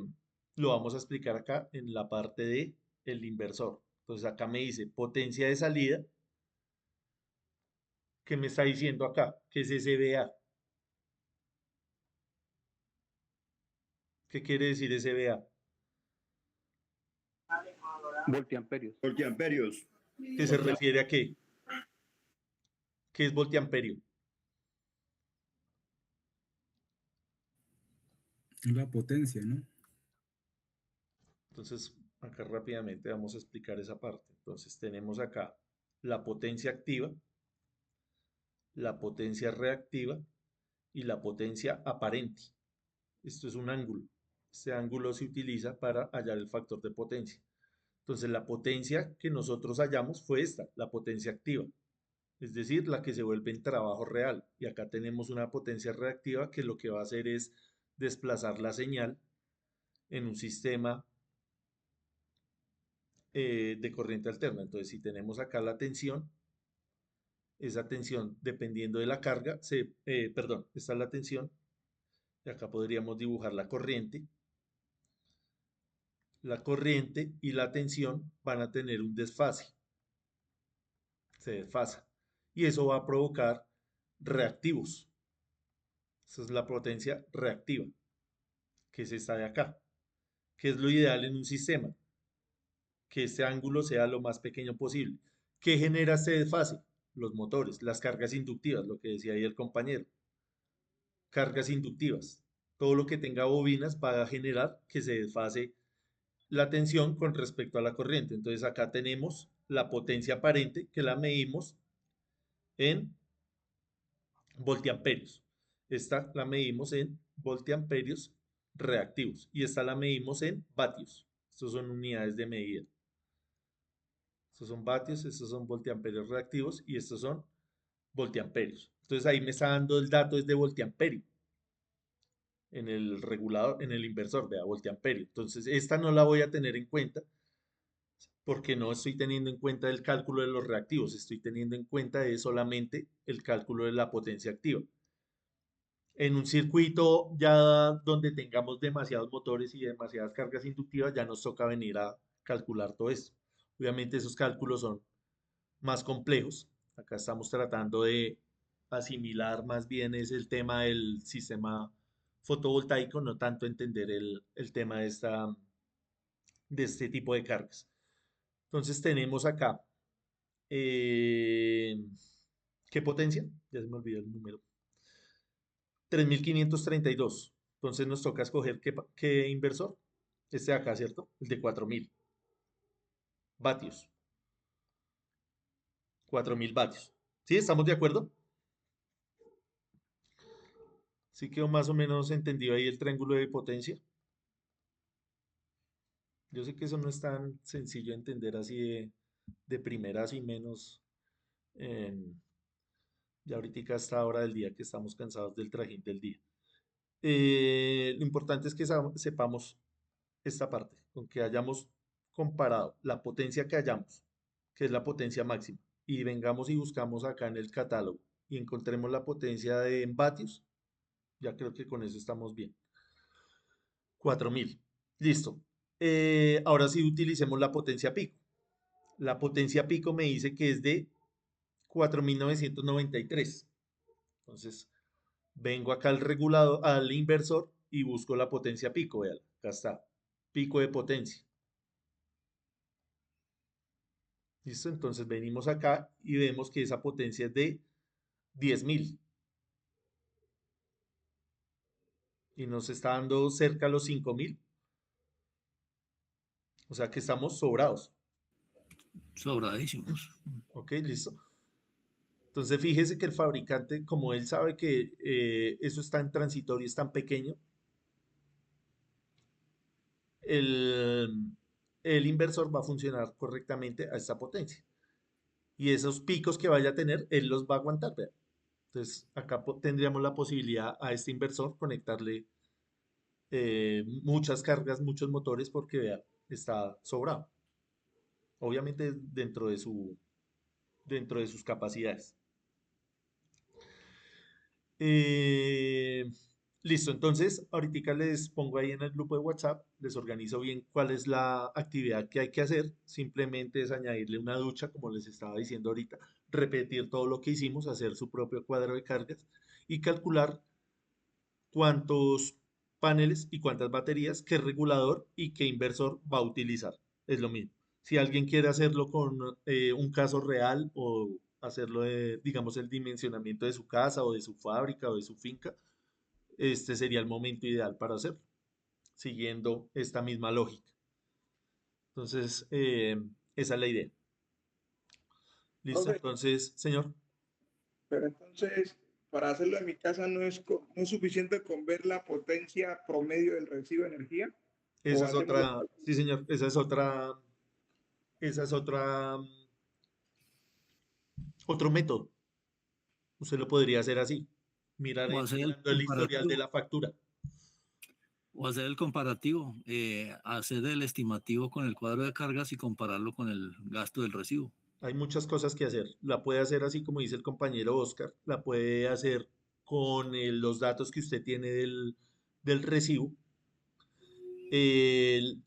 lo vamos a explicar acá en la parte de el inversor. Entonces acá me dice potencia de salida. ¿Qué me está diciendo acá? ¿Qué es SBA? ¿Qué quiere decir SBA? Voltiamperios. Voltiamperios. ¿Qué se refiere a qué? ¿Qué es voltiamperio? La potencia, ¿no? Entonces, acá rápidamente vamos a explicar esa parte. Entonces, tenemos acá la potencia activa, la potencia reactiva y la potencia aparente. Esto es un ángulo. Este ángulo se utiliza para hallar el factor de potencia. Entonces, la potencia que nosotros hallamos fue esta, la potencia activa, es decir, la que se vuelve en trabajo real. Y acá tenemos una potencia reactiva que lo que va a hacer es desplazar la señal en un sistema de corriente alterna. Entonces, si tenemos acá la tensión, esa tensión, dependiendo de la carga, perdón, esta es la tensión, y acá podríamos dibujar la corriente. La corriente y la tensión van a tener un desfase, se desfasa, y eso va a provocar reactivos. Esa es la potencia reactiva, que es esta de acá, que es lo ideal en un sistema, que este ángulo sea lo más pequeño posible. ¿Qué genera este desfase? Los motores, las cargas inductivas, lo que decía ahí el compañero. Cargas inductivas. Todo lo que tenga bobinas va a generar que se desfase la tensión con respecto a la corriente. Entonces acá tenemos la potencia aparente que la medimos en voltiamperios. Esta la medimos en voltiamperios reactivos y esta la medimos en vatios. Estos son unidades de medida. Estos son vatios, estos son voltiamperios reactivos y estos son voltiamperios. Entonces ahí me está dando el dato es de voltiamperio en el regulador, en el inversor, vea, voltiamperio. Entonces esta no la voy a tener en cuenta porque no estoy teniendo en cuenta el cálculo de los reactivos, estoy teniendo en cuenta solamente el cálculo de la potencia activa. En un circuito ya donde tengamos demasiados motores y demasiadas cargas inductivas, ya nos toca venir a calcular todo esto. Obviamente esos cálculos son más complejos. Acá estamos tratando de asimilar más bien es el tema del sistema fotovoltaico, no tanto entender el tema de este tipo de cargas. Entonces tenemos acá, eh, ¿qué potencia? Ya se me olvidó el número. 3532. Entonces nos toca escoger qué inversor. Este de acá, ¿cierto? El de 4000 vatios. 4000 vatios. ¿Sí? ¿Estamos de acuerdo? ¿Sí quedó más o menos entendido ahí el triángulo de potencia? Yo sé que eso no es tan sencillo de entender así de primeras y menos ya ahorita a esta hora del día que estamos cansados del trajín del día. Lo importante es que sepamos esta parte, con que hayamos comparado la potencia que hayamos, que es la potencia máxima, y vengamos y buscamos acá en el catálogo y encontremos la potencia en vatios, Ya creo que con eso estamos bien. 4000. Listo. Ahora sí utilicemos la potencia pico. La potencia pico me dice que es de 4993. Entonces, vengo acá al regulador, al inversor y busco la potencia pico. Vean, acá está. Pico de potencia. ¿Listo? Entonces venimos acá y vemos que esa potencia es de 10.000 y nos está dando cerca a los 5.000. O sea que estamos sobrados. Sobradísimos. Ok, listo. Entonces fíjese que el fabricante, como él sabe que eso está en transitorio, es tan pequeño, el, el inversor va a funcionar correctamente a esta potencia. Y esos picos que vaya a tener, él los va a aguantar. Vea. Entonces acá tendríamos la posibilidad a este inversor conectarle muchas cargas, muchos motores, porque vea, está sobrado. Obviamente dentro de sus capacidades. Eh, Listo, entonces ahorita les pongo ahí en el grupo de WhatsApp, les organizo bien cuál es la actividad que hay que hacer. Simplemente es añadirle una ducha, como les estaba diciendo ahorita, repetir todo lo que hicimos, hacer su propio cuadro de cargas y calcular cuántos paneles y cuántas baterías, qué regulador y qué inversor va a utilizar. Es lo mismo. Si alguien quiere hacerlo con un caso real o hacerlo de, digamos, el dimensionamiento de su casa o de su fábrica o de su finca, este sería el momento ideal para hacerlo, siguiendo esta misma lógica. Entonces, esa es la idea. ¿Listo? Profe, Entonces, señor, pero entonces, para hacerlo en mi casa no es suficiente con ver la potencia promedio del recibo de energía, o esa es hacemos otra, sí, señor, esa es otra, otro método. Usted lo podría hacer así, mirar O hacer el mirando el historial de comparativo. la factura. O hacer el comparativo. Hacer el estimativo con el cuadro de cargas y compararlo con el gasto del recibo. Hay muchas cosas que hacer. La puede hacer así como dice el compañero Oscar, la puede hacer con los datos que usted tiene del recibo. El-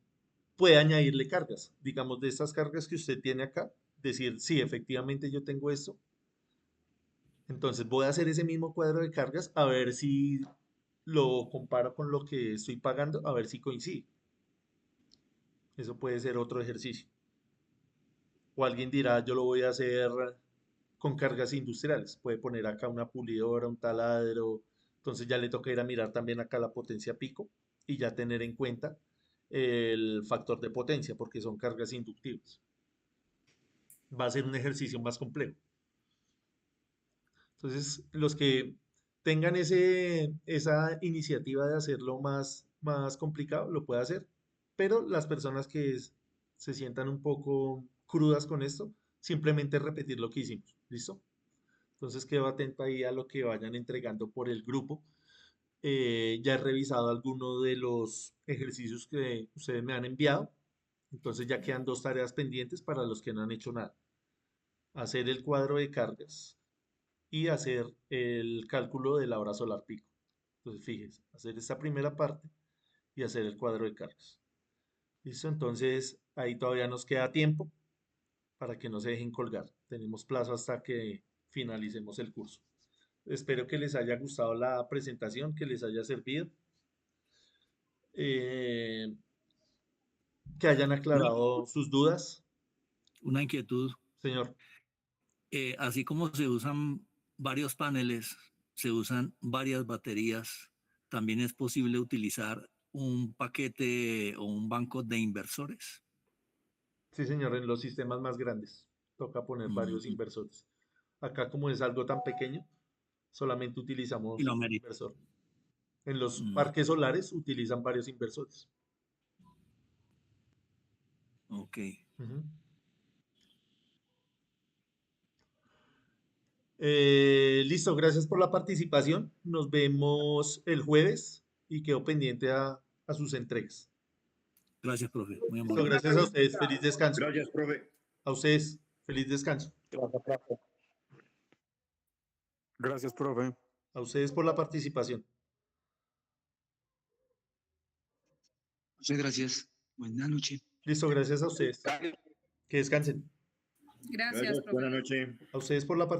Puede añadirle cargas, digamos, de estas cargas que usted tiene acá, decir, sí, efectivamente yo tengo esto. Entonces voy a hacer ese mismo cuadro de cargas a ver si lo comparo con lo que estoy pagando, a ver si coincide. Eso puede ser otro ejercicio. O alguien dirá, yo lo voy a hacer con cargas industriales. Puede poner acá una pulidora, un taladro. Entonces ya le toca ir a mirar también acá la potencia pico y ya tener en cuenta el factor de potencia porque son cargas inductivas. Va a ser un ejercicio más complejo. Entonces, los que tengan esa iniciativa de hacerlo más complicado, lo puede hacer, pero las personas que se sientan un poco crudas con esto, simplemente repetir lo que hicimos, ¿listo? Entonces, quedo atento ahí a lo que vayan entregando por el grupo. Ya he revisado algunos de los ejercicios que ustedes me han enviado, entonces ya quedan dos tareas pendientes para los que no han hecho nada. Hacer el cuadro de cargas y hacer el cálculo de la hora solar pico. Entonces, fíjense, hacer esta primera parte y hacer el cuadro de cargas. ¿Listo? Entonces, ahí todavía nos queda tiempo para que no se dejen colgar. Tenemos plazo hasta que finalicemos el curso. Espero que les haya gustado la presentación, que les haya servido, eh, que hayan aclarado sus dudas. Una inquietud. Señor, Así como se usan varios paneles, se usan varias baterías, también es posible utilizar un paquete o un banco de inversores. sí, señor, en los sistemas más grandes toca poner varios Mm, inversores. Acá, como es algo tan pequeño, solamente y utilizamos lo un amerita. inversor. En los Mm, parques solares utilizan varios inversores. ok. Ujú. Listo, gracias por la participación. Nos vemos el jueves y quedo pendiente a sus entregas. Gracias, profe. Muy Listo, amable. Una gracias a ustedes. preguntita. Feliz descanso. Gracias, profe. A ustedes, feliz descanso. Gracias, profe. A ustedes por la participación. Muchas gracias. Buenas noches. Listo, gracias a ustedes. Que descansen. Gracias, Buenas profe. noches. A ustedes por la participación.